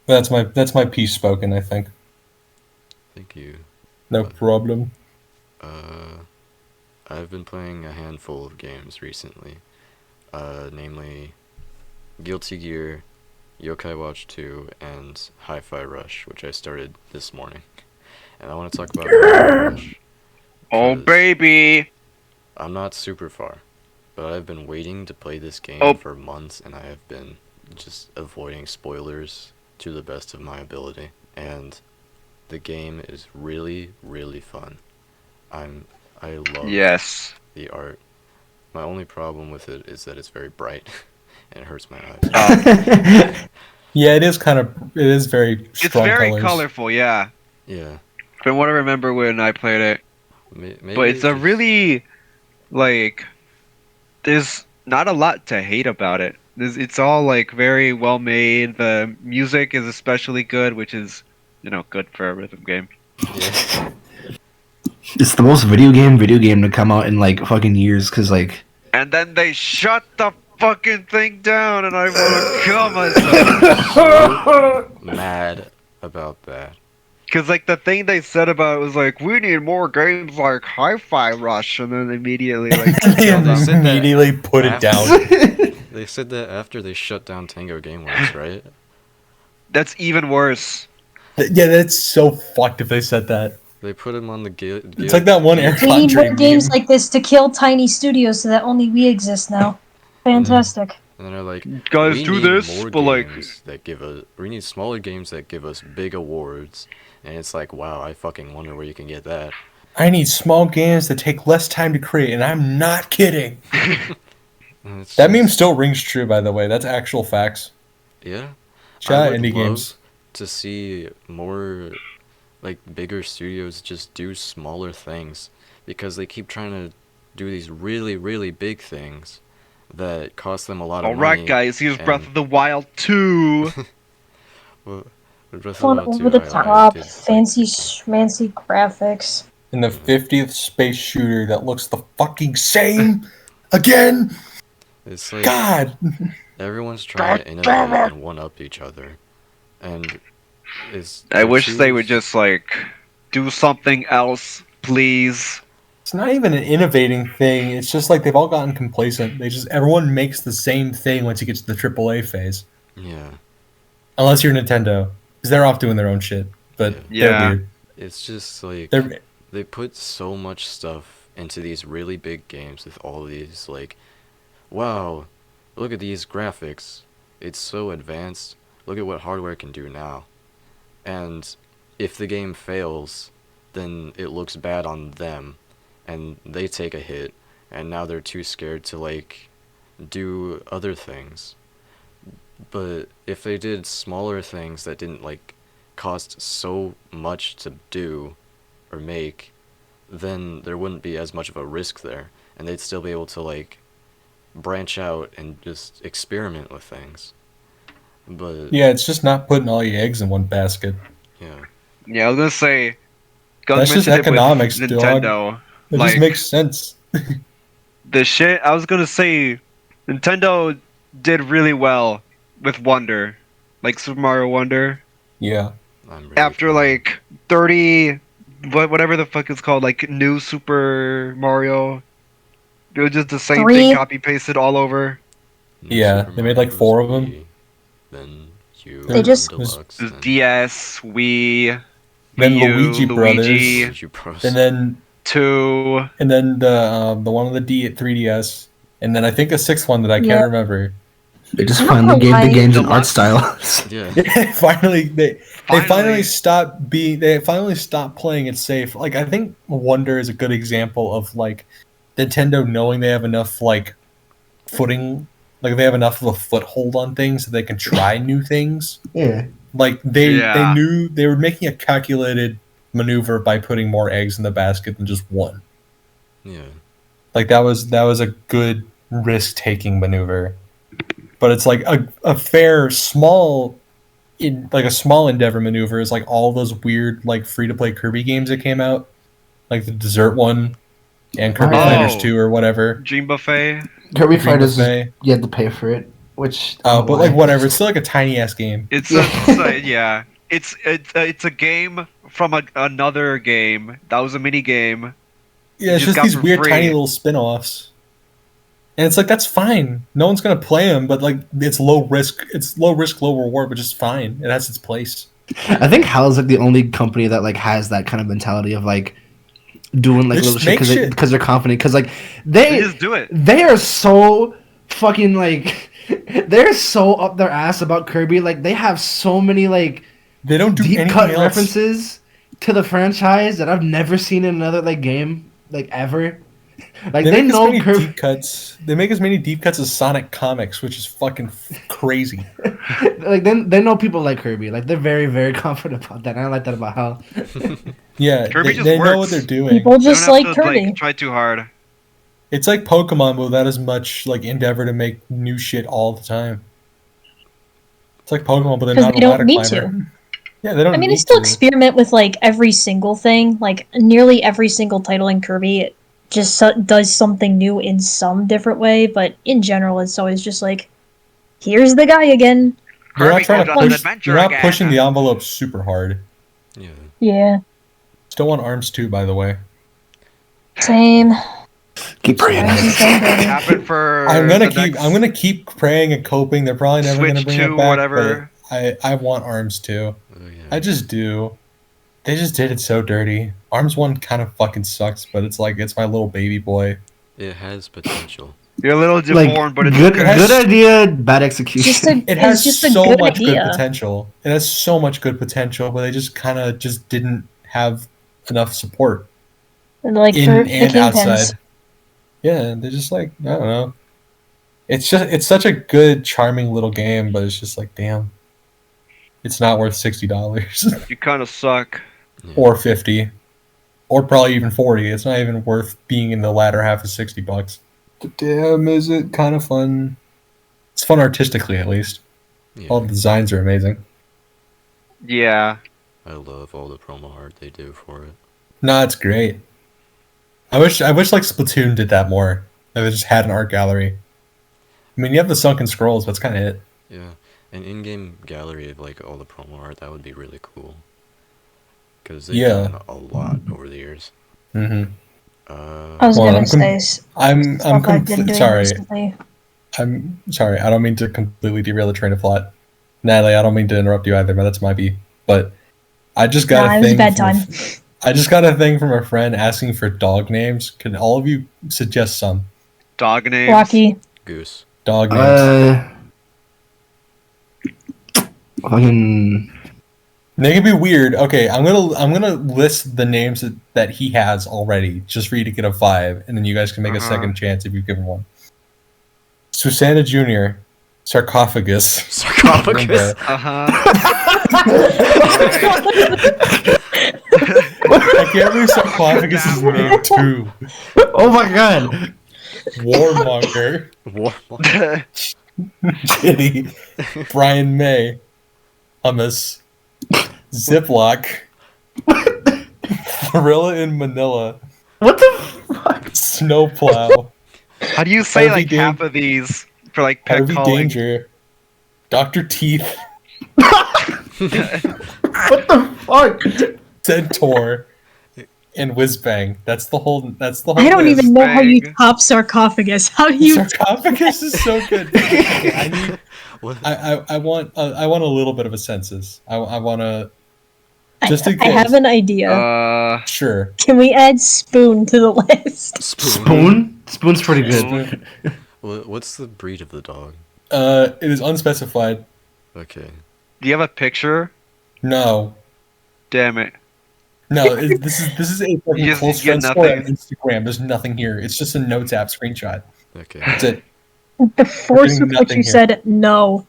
That's my piece spoken, I think. Thank you. No problem. I've been playing a handful of games recently, namely Guilty Gear, Yokai Watch 2, and Hi-Fi Rush, which I started this morning. And I want to talk about Hi-Fi Rush. Oh, 'cause baby! I'm not super far, but I've been waiting to play this game Oh. for months, and I have been just avoiding spoilers to the best of my ability. And the game is really, really fun. I love Yes. the art. My only problem with it is that it's very bright, and it hurts my eyes. Yeah, it is very It's strong very colors. colorful, yeah. Yeah. From what I remember when I played it. Maybe But it's a just- really, like, there's not a lot to hate about it. It's all, like, very well made. The music is especially good, which is, good for a rhythm game. Yeah. It's the most video game to come out in like fucking years, cause like And then they shut the fucking thing down, and I want to kill myself. Mad about that. Because, like, the thing they said about it was, like, we need more games like Hi-Fi Rush, and then immediately, like, They killed them. said that immediately put it down. They said that after they shut down Tango Gameworks, right? That's even worse. Yeah, that's so fucked if they said that. They put him on the It's like that one Air We need Condre more games meme. like this to kill tiny studios so that only we exist now. Fantastic. And then they're like, Guys, we do need this, more but, like- games that give us. We need smaller games that give us big awards. And it's like, wow, I fucking wonder where you can get that. I need small games that take less time to create, and I'm not kidding. And it's That just- meme still rings true, by the way. That's actual facts. Yeah. Shout out would indie love- games. to see more like bigger studios just do smaller things, because they keep trying to do these really, really big things that cost them a lot of Alright, money. guys, here's and- Breath of the Wild 2. Well, Breath of the Fun Wild 2, over the I top, did like fancy the game. schmancy graphics. And the 50th space shooter that looks the fucking same again. It's like God. everyone's trying to innovate and one up each other, and I wish they would just, like, do something else, please. It's not even an innovating thing. It's just like they've all gotten complacent. Everyone makes the same thing once you get to the AAA phase. Yeah, Unless you're Nintendo, because they're off doing their own shit. But Yeah. they're weird. it's just like They're they put so much stuff into these really big games with all these like, wow, look at these graphics, it's so advanced, look at what hardware can do now. And if the game fails, then it looks bad on them, and they take a hit, and now they're too scared to like do other things. But if they did smaller things that didn't like cost so much to do or make, then there wouldn't be as much of a risk there, and they'd still be able to like branch out and just experiment with things. But yeah, it's just not putting all your eggs in one basket. yeah, Yeah, I was gonna say, That's just mentioned it with economics, dog. Nintendo. It Like, just makes sense. the shit, I was gonna say, Nintendo did really well with Wonder. Like Super Mario Wonder. Yeah. I'm really After, like, 30, whatever the fuck it's called, like, new Super Mario. It was just the same Three. thing copy-pasted all over. Yeah, they made, like, 4 of them. Wii, then U, They just- Deluxe, It was then DS, Wii, Then Wii U, Luigi Brothers. Luigi Bros. And then 2. the one on the 3DS, and then I think a sixth one that I Yeah. can't remember. They just I don't finally know gave the why- games an art Deluxe. style. Yeah, they finally stopped playing it safe. Like, I think Wonder is a good example of like Nintendo knowing they have enough like footing, like they have enough of a foothold on things so they can try new things. Yeah. Like they Yeah. knew they were making a calculated maneuver by putting more eggs in the basket than just one. yeah. Like that was a good risk taking maneuver. But it's like a fair small a small endeavor maneuver is like all those weird like free to play Kirby games that came out, like the dessert one and Kirby Oh. Fighters 2 or whatever. Dream Buffet. Kirby Dream Fighters, Buffet. you had to pay for it, which. I don't But know like why. whatever, it's still like a tiny ass game. It's Yeah. yeah. It's a game from another game. That was a mini game. Yeah, it's just just got these for weird free. tiny little spin-offs. And it's like that's fine. No one's gonna play them, but like it's low risk. It's low risk, low reward, which is fine. It has its place. I think HAL's like the only company that like has that kind of mentality of like doing like Just little shit make shit. because they're confident. Because like They they just do it. they are so fucking like they're so up their ass about Kirby. Like they have so many like They don't do deep anything cut else. references to the franchise that I've never seen in another like game like ever. Like they They make as know many Kirby. deep cuts. They make as many deep cuts as Sonic comics, which is fucking crazy. Like they know people like Kirby. Like they're very very confident about that. And I like that about HAL. Yeah, Kirby they, just they know works. what they're doing. People You don't just have like to Kirby. try too hard. It's like Pokemon, but without as much like endeavor to make new shit all the time. It's like Pokemon, but they're 'Cause not they a don't ladder need climber. to. Yeah, they don't. I mean, need they still to. experiment with like every single thing. Like nearly every single title in Kirby just does something new in some different way, but in general, it's always just like, here's the guy again. You're not Kirby trying to goes on an push. adventure You're not again. pushing the envelope super hard. Yeah. Yeah, Still want Arms too, by the way. same. Keep praying. Arms is so good. Happen for I'm gonna the next I'm gonna keep praying and coping. They're probably never gonna Switch bring 2 it back. whatever. But I want Arms too. Oh yeah. I just do. They just did it so dirty. Arms 1 kind of fucking sucks, but it's like it's my little baby boy. It has potential. You're a little Like deformed, but it's good okay. good idea, bad It's execution. just a, It it's has just a so good much idea. good potential. It has so much good potential, but they just kind of just didn't have enough support Like in for the and kingpins. outside. Yeah, they're just like I don't know. It's such a good, charming little game, but it's just like damn. It's not worth $60 You kind of suck. Yeah. or 50, or probably even 40. It's not even worth being in the latter half of $60. But damn, is it kind of fun? It's fun artistically, at least. Yeah. All the designs are amazing. Yeah. I love all the promo art they do for it. Nah, it's great. I wish like Splatoon did that more. They just had an art gallery. I mean, you have the sunken scrolls, but that's kind of it. Yeah, an in-game gallery of like all the promo art, that would be really cool. Because they've Yeah. done a lot over the years. Mm-hmm. I was Well, gonna I'm say I'm stuff I've been doing sorry. recently. I'm sorry. I don't mean to completely derail the train of thought, Natalie. I don't mean to interrupt you either, but that's my beat. But I just got Nah, a it was thing. bad from time. I just got a thing from a friend asking for dog names. Can all of you suggest some Dog names. Rocky. Goose. dog names? Fucking. They can be weird. Okay, I'm gonna list the names that he has already, just for you to get a vibe, and then you guys can make a second chance if you give him one. Susanna Jr., Sarcophagus. Sarcophagus. I can't believe Sarcophagus is named too. Oh my god! Warmonger, Kitty, Brian May, Hummus, Ziploc, Gorilla in Manila, What the fuck? Snowplow, How do you say Harvey like half of these for like pet Harvey calling? Danger, Dr. Teeth, What the fuck? Centaur, and Whizbang. That's the whole. I don't list. even know how you Bang. top sarcophagus. How do you? Sarcophagus is so good. Okay, I need. What? I want a little bit of a census. I want to. Just in I have case. an idea. Sure. Can we add spoon to the list? Spoon? Spoon's pretty good. What's the breed of the dog? It is unspecified. Okay. Do you have a picture? No. Damn it. No, this is a You fucking just close get friend story on nothing. Instagram. There's nothing here. It's just a notes app screenshot. Okay. That's it. The force with which nothing you here. said no.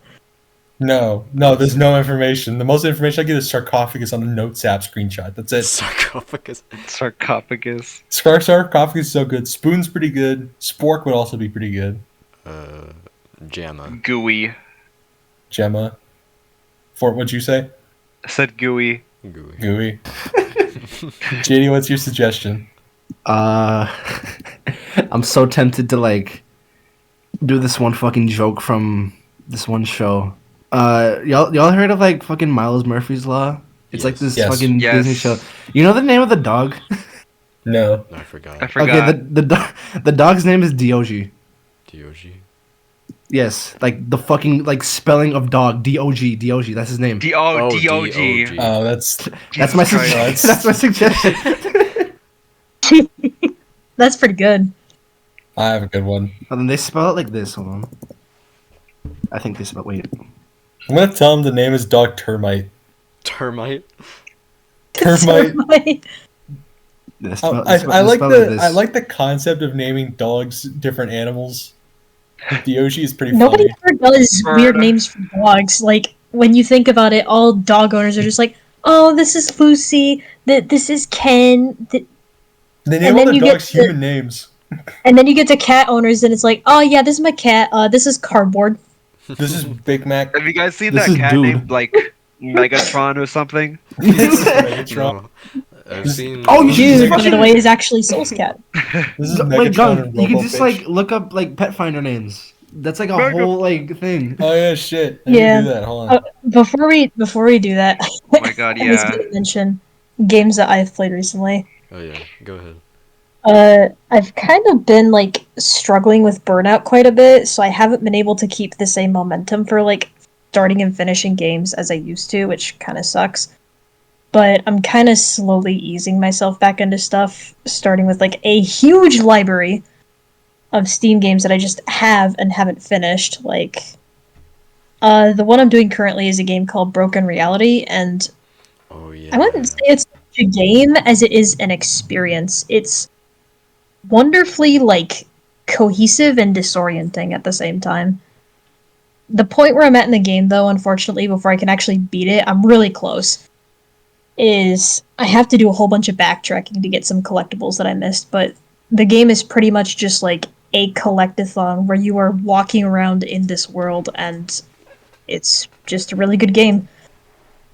No, there's no information. The most information I get is sarcophagus on the notes app screenshot. That's it. Sarcophagus. Sarcophagus. Sarcophagus is so good. Spoon's pretty good. Spork would also be pretty good. Jamma. Gooey. Gemma. Fort, what'd you say? I said gooey. Gooey. Gooey. JD, what's your suggestion? I'm so tempted to like do this one fucking joke from this one show. Y'all heard of like fucking Miles Murphy's Law? It's like this Yes. fucking Yes. Disney show. You know the name of the dog? No. I forgot. I forgot. Okay, the dog's name is Dog. DOG. Yes, like the fucking like spelling of dog. Dog. That's his name. Oh, D-O-G. D-O-G. Oh, that's That's my Jesus Christ. that's my suggestion. That's pretty good. I have a good one. And then they spell it like this. Hold on. I think they spell. Wait. I'm gonna tell him the name is Dog Termite. Termite. Termite. They spell- I they spell- I they like spell the it I like the concept of naming dogs different animals. Dioshi is pretty Nobody funny. ever does Bird. weird names for dogs. Like when you think about it, all dog owners are just like, "Oh, this is Lucy. This is Ken." They name And all then their you get dogs to- human names. And then you get to cat owners, and it's like, "Oh yeah, this is my cat. This is Cardboard." This is Big Mac. Have you guys seen This that is cat dude. named like Megatron or something? Megatron. No. I've seen. Oh, you Dude, should by the way, is actually Soul's cat. This is Wait, Megatron Gun, and you can Robo just Fish. like look up like pet finder names. That's like a Mega- whole like thing. Oh yeah, shit. I need Yeah. to do that. Hold on. Before we do that, Oh my god, I was yeah. going to mention games that I've played recently. Oh yeah. Go ahead. I've kind of been like struggling with burnout quite a bit, so I haven't been able to keep the same momentum for like starting and finishing games as I used to, which kind of sucks. But I'm kind of slowly easing myself back into stuff, starting with like a huge library of Steam games that I just have and haven't finished. Like, the one I'm doing currently is a game called Broken Reality, and Oh yeah. I wouldn't say it's a game as it is an experience. It's wonderfully like cohesive and disorienting at the same time. The point where I'm at in the game, though, unfortunately, before I can actually beat it, I'm really close, is I have to do a whole bunch of backtracking to get some collectibles that I missed, but the game is pretty much just like a collectathon where you are walking around in this world, and it's just a really good game.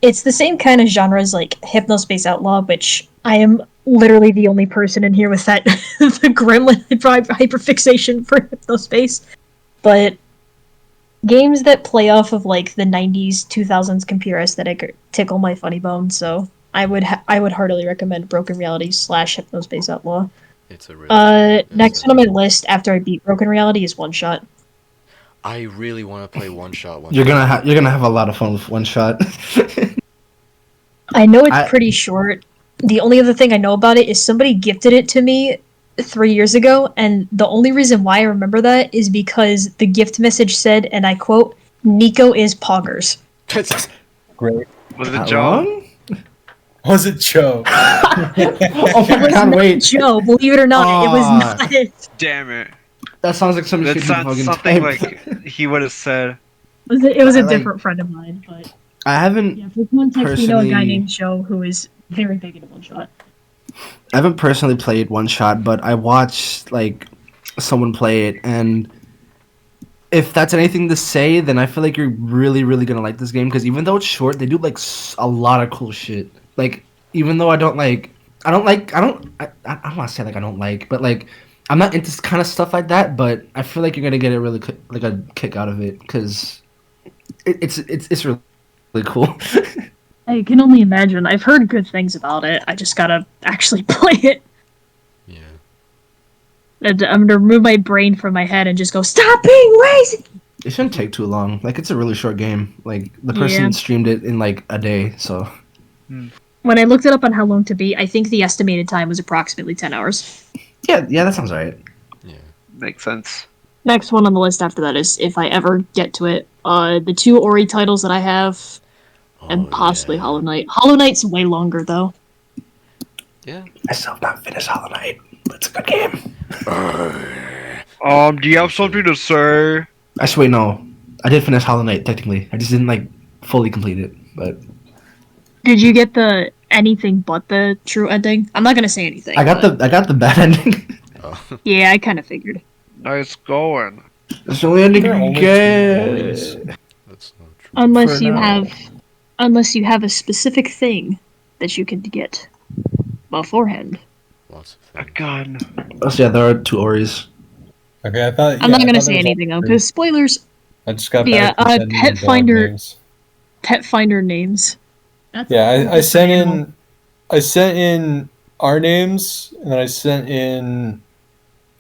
It's the same kind of genre as like Hypnospace Outlaw, which I am literally the only person in here with that the gremlin hyperfixation for Hypnospace. But games that play off of like the 90s, 2000s computer aesthetic tickle my funny bone, so I would heartily recommend Broken Reality / Hypnospace Outlaw. It's a really Next one on my list after I beat Broken Reality is One Shot. I really want to play One Shot. You're gonna have a lot of fun with One Shot. I know it's pretty short. The only other thing I know about it is somebody gifted it to me 3 years ago, and the only reason why I remember that is because the gift message said, and I quote, "Nico is poggers." Great. Was it That Joe? long? Was it Joe? Oh It my was god, not wait. Joe, believe it or not, it was not it. Damn it. That sounds like something That you sounds fucking something type. like he would have said. It was a I like- different friend of mine, but I haven't yeah, for context, we know a guy personally- named Joe who is very big into One Shot. I haven't personally played One Shot, but I watched like someone play it, and if that's anything to say, then I feel like you're really, really gonna like this game because even though it's short, they do like a lot of cool shit. Like even though I don't want to say like I don't like, but like I'm not into kind of stuff like that. But I feel like you're gonna get a really like a kick out of it because it's really, really cool. I can only imagine. I've heard good things about it. I just gotta actually play it. Yeah. And I'm gonna remove my brain from my head and just go, "Stop being lazy!" It shouldn't take too long. Like it's a really short game. Like the person Yeah. streamed it in like a day, so. When I looked it up on how long to beat, I think the estimated time was approximately 10 hours. Yeah, that sounds right. Yeah. Makes sense. Next one on the list after that is, if I ever get to it, the 2 Ori titles that I have, and Oh, possibly yeah. Hollow Knight. Hollow Knight's way longer, though. Yeah. I still have not finished Hollow Knight, but it's a good game. Do you have something to say? Actually, wait, no. I did finish Hollow Knight, technically. I just didn't, like, fully complete it, but... Did you get the anything but the true ending? I'm not gonna say anything. I got the bad ending. Oh. Yeah, I kind of figured. Nice going. It's the only ending There are you only get. two Oris. That's not true. Unless For you now. have a specific thing that you can get beforehand. Lots of A things. gun. Oh, so yeah, there are 2 Oris. Okay, I thought. I'm not I gonna thought say there was anything though, all three. because spoilers. I just got Yeah, back from sending Pet in dog Finder- names. Pet finder names. That's Yeah, I sent in our names, and then I sent in.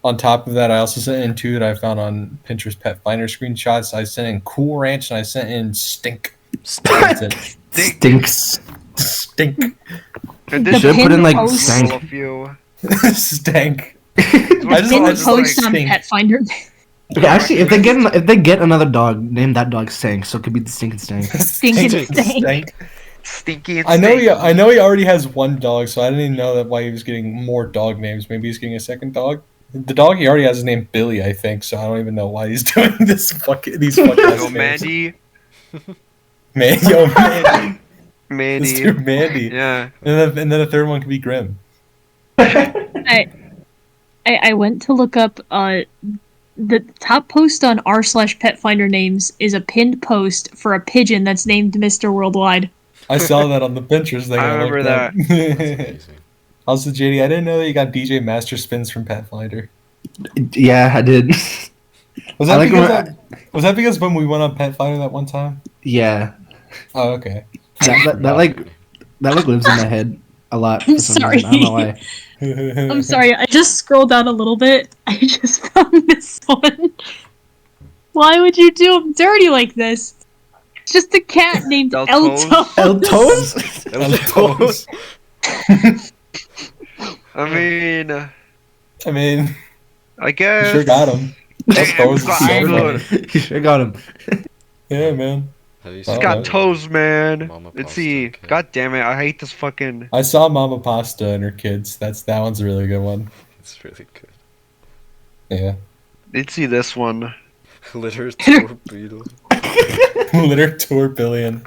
On top of that, I also sent in 2 that I found on Pinterest Pet Finder screenshots. I sent in Cool Ranch, and I sent in Stink. That's it. Stinks. Stink. And The this Should've put in, like, post- stank. all of you. Stank. I just Pin wanted to post like, on Stink. Pet Finder. Okay, actually, if they get another dog, name that dog Stank, so it could be the Stink and Stank. Stinking stank. Stank. stinky and I know stank. he already has 1 dog, so I didn't even know that why he was getting more dog names. Maybe he's getting a second dog. The dog he already has is named Billy, I think. So I don't even know why he's doing these fucking Yo, names. Mandy. Mandy. Let's Mandy. do Mandy. Yeah. And then the third one could be Grim. I went to look up the top post on r/pet finder names is a pinned post for a pigeon that's named Mr. Worldwide. I saw that on the Pinterest thing. I remember that. That's amazing. Also, JD, I didn't know that you got DJ Master Spins from Pathfinder. Yeah, I did. Was I that like because when was that because when we went on Pathfinder that one time? Yeah, Oh, okay. that like lives in my head a lot. For I'm some sorry. reason. I don't know why. I'm sorry, I just scrolled down a little bit. I just found this one. Why would you do him dirty like this? It's just a cat named Eltos? Eltos. Eltos? Eltos. I mean, I mean, I you guess. sure got him. Damn, Eltos is got so good. funny. You sure got him. Yeah, man. Have you It's It's seen got Oh. toes, man. Mama Let's Pasta, see. okay. God damn it! I hate this fucking. I saw Mama Pasta and her kids. That one's a really good one. It's really good. Yeah. Let's see this one. Litter torpedo. Litter tour billion.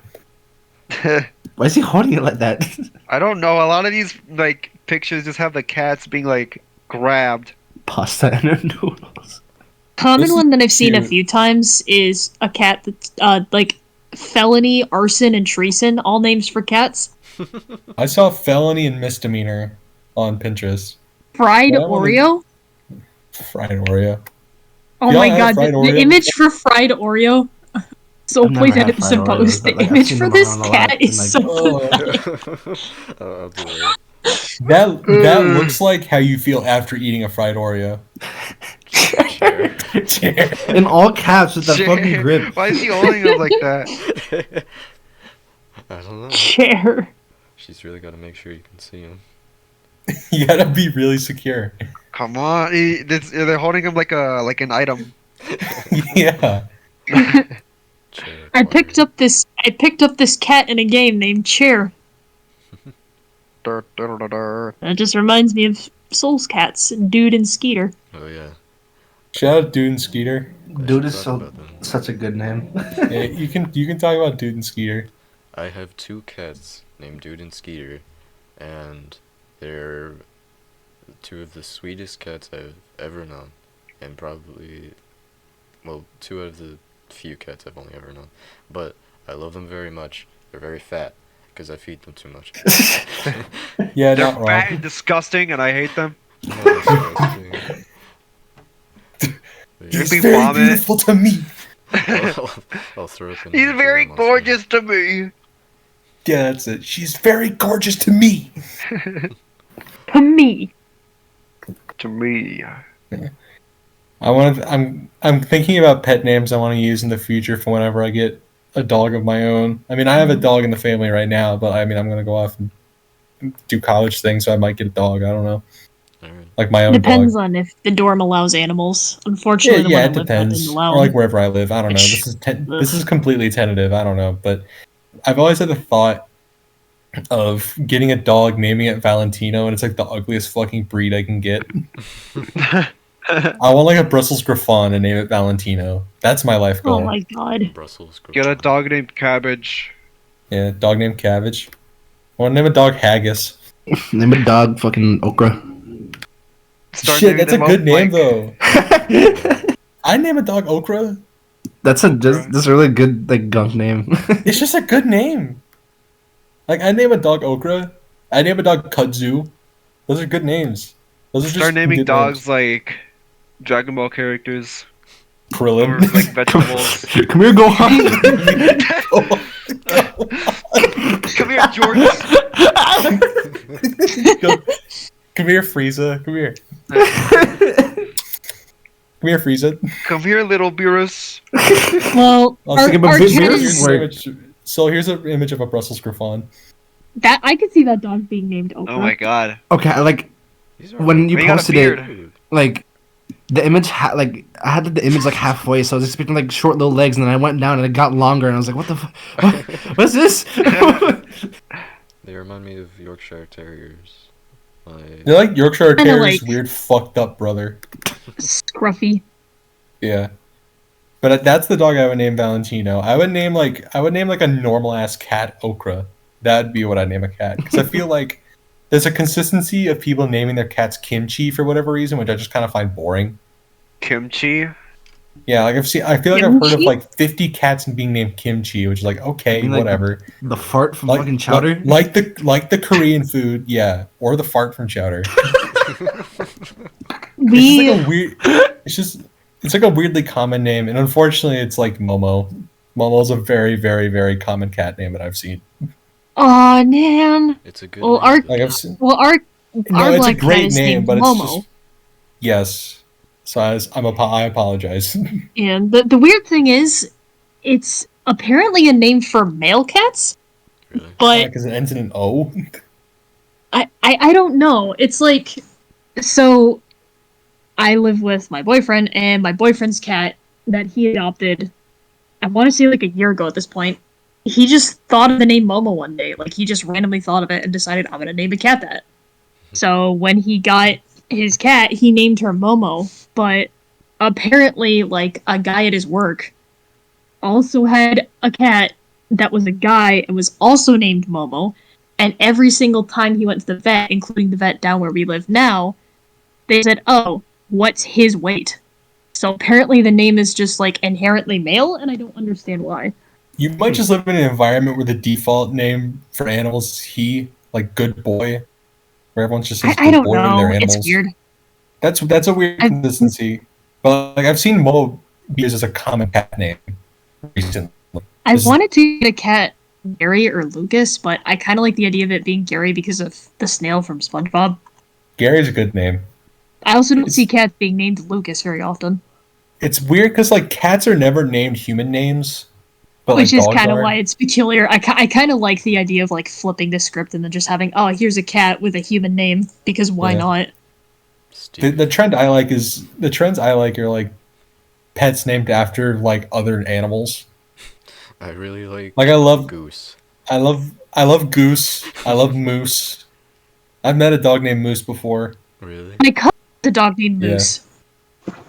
Why is he holding it like that? I don't know. A lot of these like pictures just have the cats being like grabbed. Pasta and her noodles. Common This is one that I've seen a cute. few times is a cat that's like felony, arson, and treason, all names for cats. I saw felony and misdemeanor on Pinterest. Fried Well, I wanna- Oreo. Fried Oreo. Oh Y'all my had god, fried the Oreo? image for fried Oreo. So I've please never had edit this fried and Oreos, post. but, The like, I've image seen for them this around a lot, cat is and, so like, Oh, I'll do it. that looks like how you feel after eating a fried Oreo. Chair. In all caps with that Shit. fucking grip. Why is he holding it like that? I don't know. chair. She's really got to make sure you can see him. You gotta be really secure. Come on, they're holding him like an item. Yeah. Chair I picked up this cat in a game named Chair. Dur, dur, dur, dur. That just reminds me of Souls Cats, Dude and Skeeter. Oh yeah. Shout out Dude and Skeeter. I Dude should is talk so about them. such a good name. Yeah, you can talk about Dude and Skeeter. I have two cats named Dude and Skeeter, and they're two of the sweetest cats I've ever known, and probably, well, two out of the few cats I've only ever known. But I love them very much. They're very fat because I feed them too much. Yeah, They're not fat and wrong. disgusting, and I hate them. Not disgusting. But He's He's Big very vomit. beautiful to me. I'll throw up in He's the very monster. gorgeous to me. Yeah, that's it. She's very gorgeous to me. To me. To me. I'm thinking about pet names I want to use in the future for whenever I get a dog of my own. I mean, I have a dog in the family right now, but I mean, I'm gonna go off and do college things, so I might get a dog. I don't know, Alright. like my own Depends dog. on if the dorm allows animals. Yeah, Unfortunately, the yeah, one it I live at depends. didn't allow Or like them. wherever I live, I don't know. Which- This is completely tentative. I don't know, but I've always had the thought of getting a dog, naming it Valentino, and it's like the ugliest fucking breed I can get. I want like a Brussels Griffon and name it Valentino. That's my life Oh goal. my god. Brussels. Get a Griffon. dog named Cabbage. Yeah, dog named Cabbage. I want to name a dog Haggis. Name a dog fucking okra. Start Shit, naming that's a them good up, name like- though. I name a dog Okra. That's a really good like gunk name. It's just a good name. Like I name a dog Okra. I name a dog Kudzu. Those are good names. Those are just Start naming good dogs like Dragon Ball characters names. or Krillin. like vegetables. Come here, Gohan. Come here, George. Come here, Frieza. Come here. Come here, Frieza. Come here, little Beerus. Well, I'll our, think about our Big cat Bear. is, Here's an image of a Brussels Griffon. that I could see that dog being named Okra. Oh my god. Okay, like These are when you He got a posted it, beard. like the image like I had the image like halfway, so I was expecting like short little legs, and then I went down and it got longer, and I was like, what the what is this? They remind me of Yorkshire Terriers. They're like Yorkshire Kinda Terrier's like- weird fucked up brother. Scruffy. Yeah. But that's the dog I would name Valentino. I would name like a normal ass cat Okra. That'd be what I'd name a cat. Because I feel like there's a consistency of people naming their cats Kimchi for whatever reason, which I just kind of find boring. Kimchi. Yeah, like I feel like I've heard of Kimchi? like 50 cats being named Kimchi, which is like okay, You mean, like, whatever. The fart from Like fucking Chowder. like the Korean food, yeah, or the fart from Chowder. We It's like a weird. It's like a weirdly common name, and unfortunately, it's like Momo. Momo's a very, very, very common cat name that I've seen. oh man. It's a good. Well, name. our Like I've seen. well our No, our it's a black cat great is name, named but it's Momo. just yes. So I apologize. And the weird thing is, it's apparently a name for male cats, Really? but Because it ends in an O. I don't know. It's like, so I live with my boyfriend, and my boyfriend's cat that he adopted, I want to say like a year ago at this point, he just thought of the name Momo one day. Like, he just randomly thought of it and decided, I'm going to name a cat that. So when he got his cat, he named her Momo, but apparently, like, a guy at his work also had a cat that was a guy and was also named Momo. And every single time he went to the vet, including the vet down where we live now, they said, "Oh, what's his weight?" So apparently the name is just like inherently male, and I don't understand why. You might just live in an environment where the default name for animals is he, like good boy, where everyone's just says I good don't boy when know. they're animals. It's weird. That's a weird I've- consistency. But like I've seen Momo be used as a common cat name recently. I This is- wanted to get a cat Gary or Lucas, but I kind of like the idea of it being Gary because of the snail from SpongeBob. Gary's a good name. I also don't It's- see cats being named Lucas very often, It's weird because like cats are never named human names, but which like is dogs kind of are. why it's peculiar. I kind of like the idea of like flipping the script and then just having, oh, here's a cat with a human name because why Yeah. not? Steve. The trends I like are like pets named after like other animals. I really like Like I love Goose. I love Goose. I love Moose. I've met a dog named Moose before. Really? My cousin has a dog named Yeah. Moose.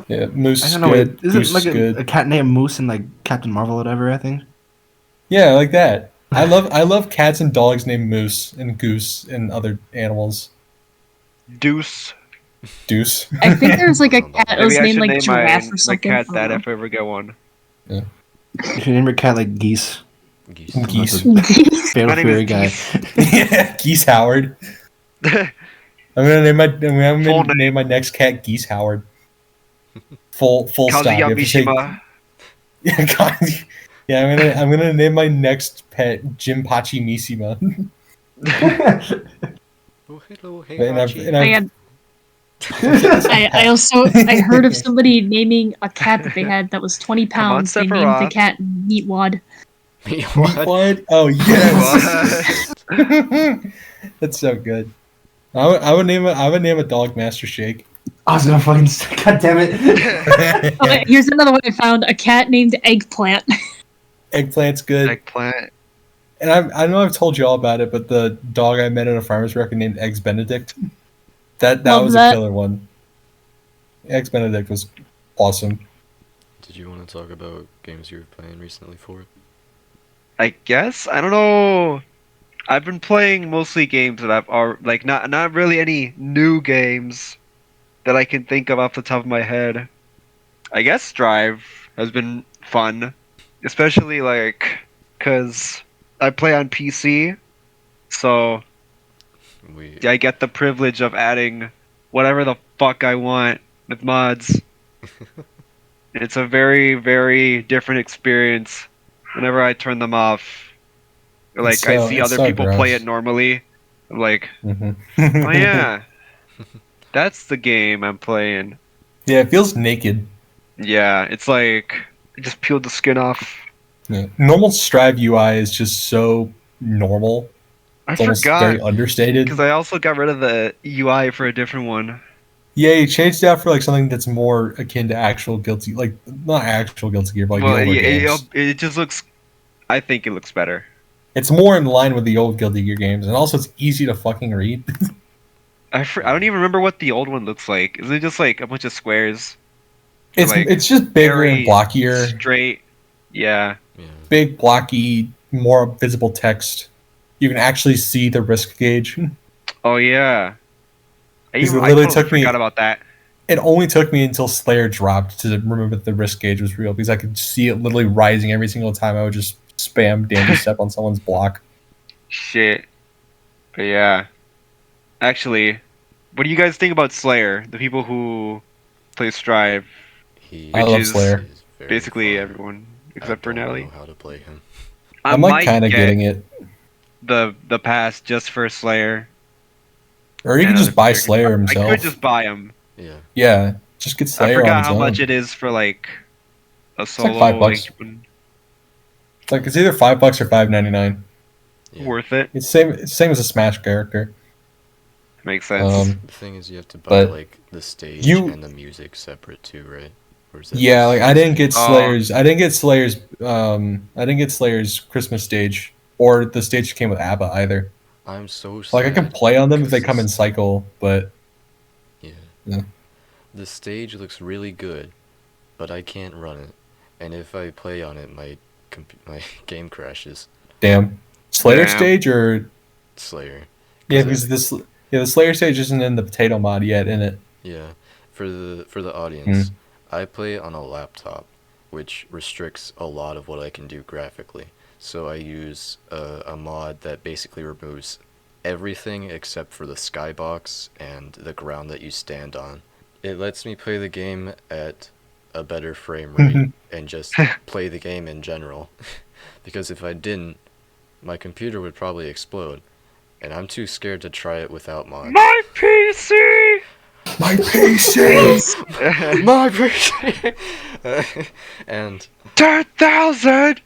Yeah, Moose I is don't know. good. Isn't Goose like is good. a cat named Moose in like Captain Marvel or whatever? I think. Yeah, like that. I love cats and dogs named Moose and Goose and other animals. Deuce. Deuce. I think there's like a cat that was Maybe I named should like name Giraffe or my something. cat I that don't if I ever get one. You should name your cat like Geese. Geese. Geese. know. Fatal My name Fury is guy. Yeah, Geese Howard. I'm gonna Full name my next cat Geese Howard. Full stop. You Kazuya have to say- Mishima. Yeah, I'm gonna name my next pet Jinpachi Mishima. Oh, hello, hey, And I've- Hachi. and I've- I also I heard of somebody naming a cat that they had that was 20 Come on, pounds. They named the Sephiroth. cat Meatwad. What? What? Oh yes. That's so good. I would name a dog Master Shake. I was gonna fucking. God damn it! Okay, here's another one I found: a cat named Eggplant. Eggplant's good. Eggplant. And I know I've told you all about it, but the dog I met at a farmer's market named Eggs Benedict. That Love was that. a killer one. Eggs Benedict was awesome. Did you want to talk about games you were playing recently for it? I guess I don't know. I've been playing mostly games that like not really any new games that I can think of off the top of my head. I guess Drive has been fun, especially like because I play on PC, so We I get the privilege of adding whatever the fuck I want with mods. It's a very, very different experience whenever I turn them off. Like, It's I so- see it's other so people play gross. it normally. I'm like, Mhm. oh yeah, that's the game I'm playing. Yeah, it feels naked. Yeah, it's like, I just peeled the skin off. Yeah. Normal Strive UI is just so normal. I It's almost forgot, very understated. because I also got rid of the UI for a different one. Yeah, you changed it out for like something that's more akin to actual Guilty, like not actual Guilty Gear, but like Well, the older it, games. it just looks, I think it looks better. It's more in line with the old Guilty Gear games, and also it's easy to fucking read. I don't even remember what the old one looks like. Is it just like a bunch of squares? Like, It's just bigger and very blockier, Straight. Yeah. yeah. big, blocky, more visible text. You can actually see the risk gauge. Oh yeah. Because it I literally totally took me- forgot about that. It only took me until Slayer dropped to remember that the risk gauge was real, because I could see it literally rising every single time I would just spam Dandy Step on someone's block. Shit. But yeah. Actually, what do you guys think about Slayer? The people who play Strive, He I love is Slayer. is very basically fun. everyone I except for don't Nelly. know how to play him. I I'm like might kind of get getting it. the pass just for Slayer. Or you and can just other buy characters. Slayer I himself. could just buy him. Yeah. Yeah, just get I Slayer on forgot his how own. much it is for like a solo. like $5. It's either $5 or $5.99. Yeah. worth it. It's same as a Smash character. Makes sense. Um, The thing is, you have to buy but like the stage you- and the music separate too, right? Or is that Yeah, like just- I didn't get Oh. Slayer's. I didn't get Slayer's Christmas stage or the stage that came with ABBA either. I'm so sad. Like I can play on them if they because come in this- cycle, but Yeah. Yeah. The stage looks really good, but I can't run it. and if I play on it, my game crashes. Damn. Slayer Damn. stage or Slayer. yeah, 'Cause because the Slayer stage isn't in the potato mod yet, in it. yeah, for the audience, I play on a laptop, which restricts a lot of what I can do graphically. So I use a mod that basically removes everything except for the skybox and the ground that you stand on. It lets me play the game at a better frame rate and just play the game in general. Because if I didn't, my computer would probably explode, and I'm too scared to try it without mods. My PC. My PC. My PC. And 10,000.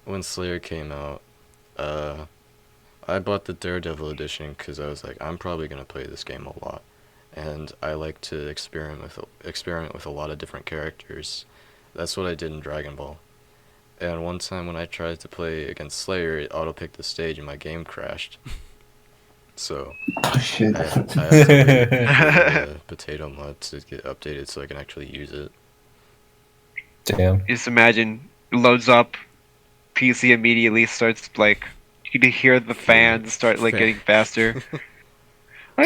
when Slayer came out, I bought the Daredevil edition because I was like, I'm probably gonna play this game a lot, and I like to experiment with a lot of different characters. That's what I did in Dragon Ball. And one time when I tried to play against Slayer, it auto-picked the stage and my game crashed. So Oh shit. I have to wait for the potato mod to get updated so I can actually use it. Damn. Just imagine, loads up, PC immediately starts like, you can hear the fans start like getting faster. Dude,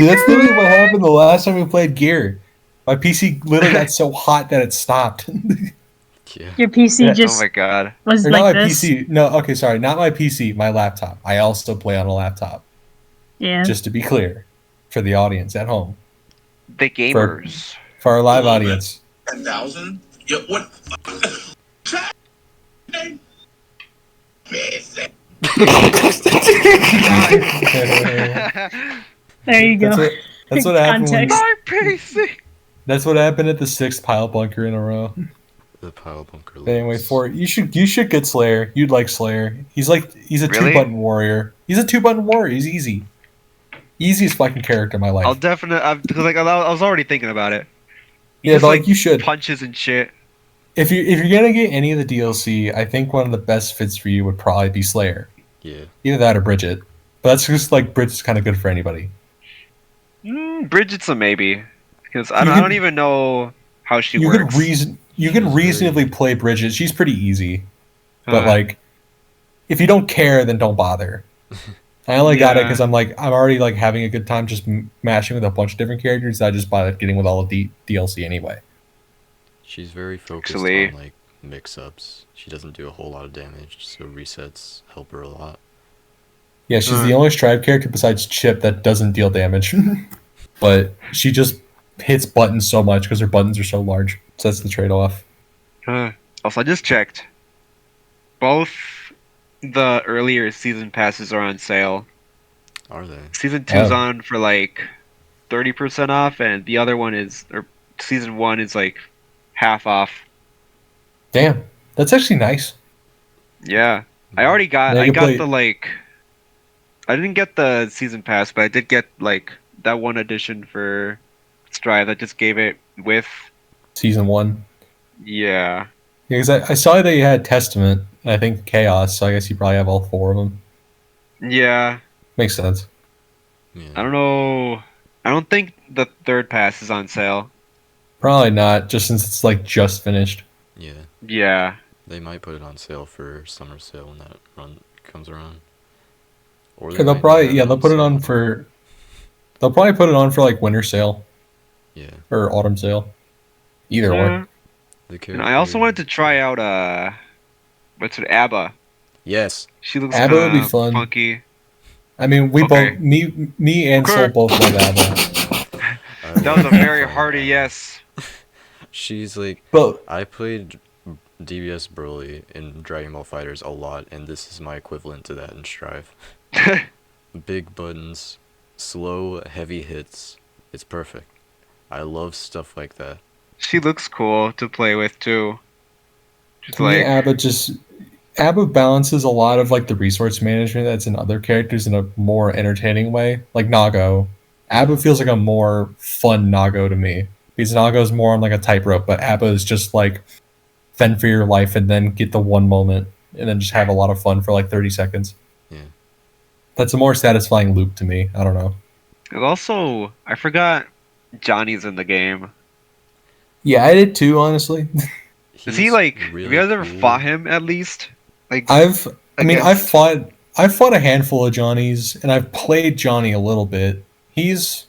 that's literally what happened the last time we played Gear. My PC literally got so hot that it stopped. Yeah. Your PC Yeah. just Oh my god. was Or like not my this. PC. No, okay, sorry, not my PC, my laptop. I also play on a laptop. Yeah. Just to be clear, for the audience at home, The gamers. for our live audience. 10,000? Yeah, what? There you go. That's what happened. Context. My PC. That's what happened at the 6th pile bunker in a row. The pile bunker. But anyway, looks- you should get Slayer. You'd like Slayer. He's a Really? 2-button warrior. He's a 2-button warrior. He's easy. Easiest fucking character in my life. I'll definitely, because like I was already thinking about it. He Yeah, just, but like you should. punches and shit. If you're gonna get any of the DLC, I think one of the best fits for you would probably be Slayer. Yeah. Either that or Bridget. But that's just like Bridget's kind of good for anybody. Bridget's a maybe, because I You don't can- even know how she You works. you can She's reasonably play Bridget. She's pretty easy. But Uh, like, if you don't care, then don't bother. I only got it Yeah. because I'm already like having a good time just mashing with a bunch of different characters. I just by getting with all of the DLC anyway. She's very focused Actually- on like mix-ups. She doesn't do a whole lot of damage, so resets help her a lot. Yeah, she's the only Strive character besides Chip that doesn't deal damage. But she just hits buttons so much because her buttons are so large. So that's the trade-off. Also, I just checked. Both the earlier season passes are on sale. Are they? Season 2's Oh. on for like 30% off, and the other one is, or season 1 is like half off. Damn, that's actually nice. Yeah, I already got. Now I you got play- the like. I didn't get the season pass, but I did get like that one edition for Strive that just gave it with. Season 1. Yeah. Yeah, because I saw that you had Testament, and I think Chaos, so I guess you probably have all 4 of them. Yeah. Makes sense. Yeah. I don't know. I don't think the third pass is on sale. Probably not, just since it's like just finished. Yeah. Yeah. They might put it on sale for summer sale when that run comes around. Or Yeah, they'll might not probably have they'll put it sale. on for. They'll probably put it on for like winter sale Yeah. or autumn sale. Either or. The And I also wanted to try out what's it, ABBA. Yes. She looks ABBA would be kinda fun. funky. I mean, we Okay. both, me and Soul Okay. both love ABBA. That was a very hearty yes. She's like, But I played DBS Broly in Dragon Ball Fighters a lot, and this is my equivalent to that in Strive. Big buttons, slow, heavy hits. It's perfect. I love stuff like that. She looks cool to play with too. Just to me, like ABBA balances a lot of like the resource management that's in other characters in a more entertaining way. Like Nago, ABBA feels like a more fun Nago to me because Nago is more on like a tightrope, but ABBA is just like fend for your life and then get the one moment and then just have a lot of fun for like 30 seconds. Yeah. That's a more satisfying loop to me. I don't know. and also I forgot Johnny's in the game. Yeah, I did too, honestly. Is he He's like? Have really you guys ever cool. fought him at least? Like I've against- fought a handful of Johnnies, and I've played Johnny a little bit. He's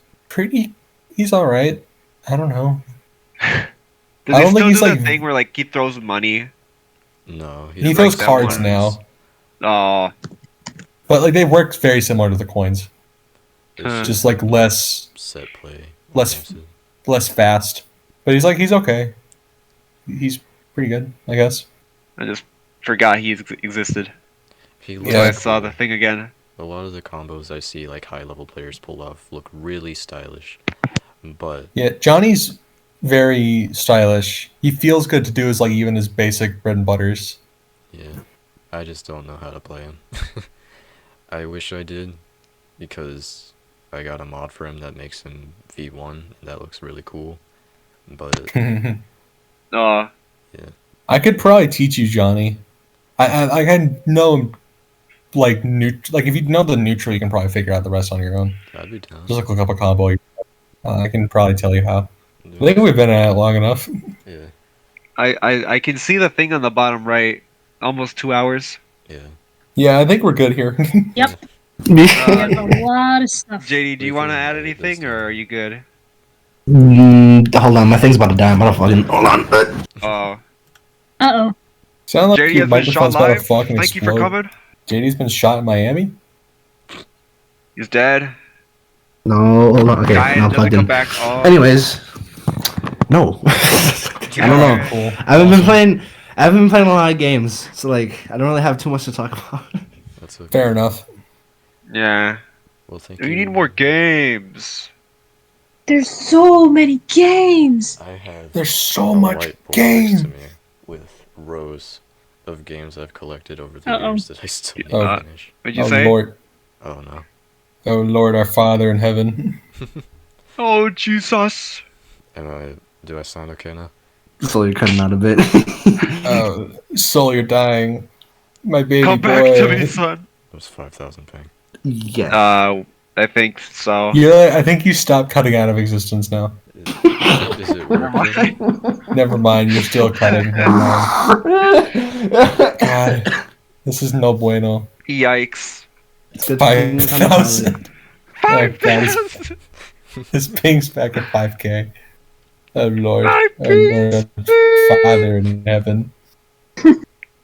all right. I don't know. Does I he don't think still he's do like- the thing where like he throws money? No, He like throws that cards one. now, Oh, but like they work very similar to the coins, It's just like less set play. less- fast. But he's okay. He's pretty good, I guess. I just forgot he existed. He So looks Yeah. I saw cool. the thing again. A lot of the combos I see like high level players pull off look really stylish, but Yeah, Johnny's very stylish. He feels good to do his like even his basic bread and butters. yeah, I just don't know how to play him. I wish I did, because I got a mod for him that makes him V1, and that looks really cool. But Oh, I could probably teach you Johnny. I can know him like like if you know the neutral, you can probably figure out the rest on your own. I'd be down. Just like look up a combo. I can probably tell you how. Yeah. I think we've been at it long enough. Yeah, I can see the thing on the bottom right. Almost 2 hours. yeah. Yeah, I think we're good here. Yep. Uh, We have a lot of stuff. JD, do you We want to can add edit this anything, or down. are you good? Hold on, my thing's about to die. I'm about to fucking hold on. Oh, Uh-oh. Sound like JD your has been shot microphone's about to live. fucking Thank you for explode. coming. JD's been shot in Miami. He's dead. No, hold on. Okay, Died, now doesn't plugged come in. back. Oh. Anyways, no. I don't know. Alright. Cool. I haven't been playing a lot of games, so like I don't really have too much to talk about. That's okay. Fair enough. Yeah. Well, thank We you. need more games. There's so many games. I have There's so a much whiteboard next game. to me with rows of games I've collected over the Uh-oh. years that I still need Oh. to finish. What'd you Oh say? Lord, Oh no. oh Lord, our Father in heaven. Oh Jesus. Do I sound okay now? So you're cutting out a bit. Oh, soul, you're dying. My baby Come boy. back to me, son. It was 5,000 ping. Yeah. I think so. Yeah, I think you stopped cutting out of existence now. Is it working? Never mind, you're still cutting. Never mind. God, this is no bueno. Yikes. 5,000. Oh, God, 5,000. his ping's back at 5K. Oh Lord, My oh Lord, Father in heaven.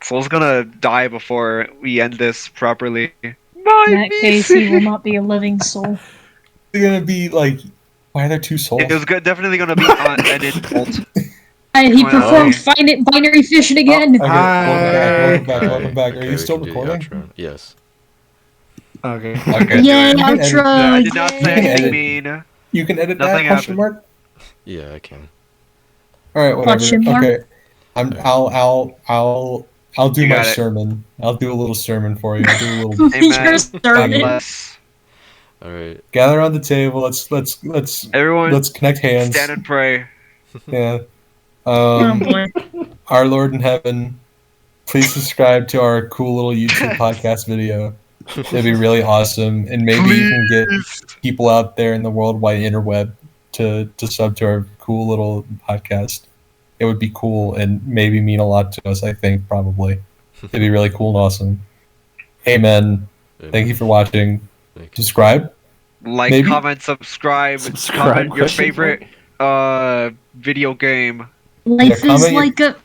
Soul's gonna die before we end this properly. In that case, he will PC. not be a living soul. They're gonna be like, why are there two souls? It was definitely gonna be an insult. And he Wow. performed binary fission again. Okay, welcome back. Welcome back. Are Okay, you we still can do the recording? outro. Yes. Okay. Okay. Yay, do it. outro! I did not yay. say edit. anything mean. You can edit Nothing that question happened. mark. Yeah, I can. All right, whatever. Question mark? Okay, I'll do You my got it. sermon. I'll do a little sermon for you. I'll do a little. Amen. Your sermon. Bless. Alright. Gather around the table. Let's Everyone, connect hands. stand and pray. Yeah. Oh boy. Our Lord in heaven, please subscribe to our cool little YouTube podcast video. It'd be really awesome, and maybe you can get people out there in the worldwide interweb to sub to our cool little podcast. It would be cool and maybe mean a lot to us. I think probably it'd be really cool and awesome. Amen. Thank you for watching. Thank you. Subscribe. Like, Maybe. comment, subscribe, Subscribe, comment your question favorite video game. Life is comment your- like a.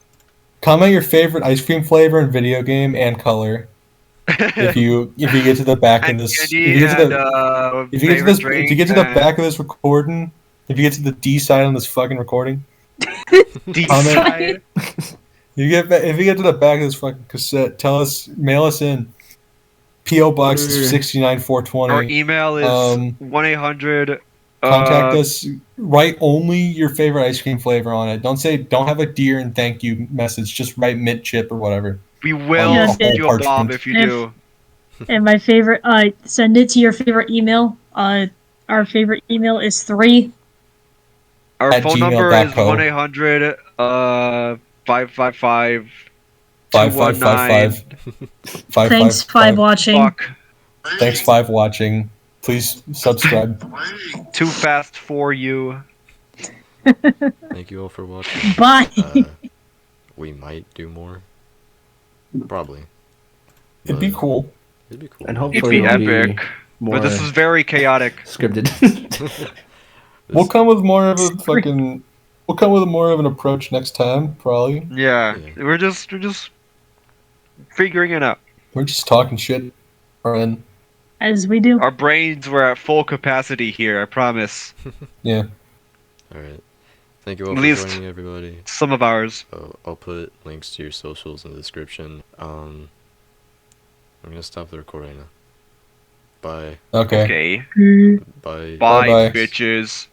Comment your favorite ice cream flavor and video game and color. If you get to the back of And this, if candy you get to and, the if you get to favorite this, if drink you get to the and back of this recording, if you get to the D side on this fucking recording, decide. if you get to the back of this fucking cassette, mail us in. P.O. Box Order. 69420. Our email is Um, 1-800. Contact us. Write only your favorite ice cream flavor on it. Don't have a dear and thank you message. Just write mint chip or whatever. We will Yeah, send you a parchment. bomb if you do. And my favorite. Send it to your favorite email. Our favorite email is 3. Our At phone number is gmail.co. 1-800 555 5555. 555. Thanks, 5 watching. Fuck. Thanks, 5 watching. Please subscribe. Too fast for you. Thank you all for watching. Bye. we might do more. Probably. It'd be But cool. It'd be cool. And It'd hopefully be it'll be epic. more But this is very chaotic. scripted. We'll come with more of a fucking. We'll come with more of an approach next time, probably. Yeah, Yeah. we're just figuring it out. We're just talking shit, and As we do. Our brains were at full capacity here. I promise. yeah. All right. Thank you all At for least- joining, everybody. Some of ours. I'll put links to your socials in the description. I'm gonna stop the recording now. Bye. Okay. Okay. Mm. Bye. Bye, Bye-bye. bitches.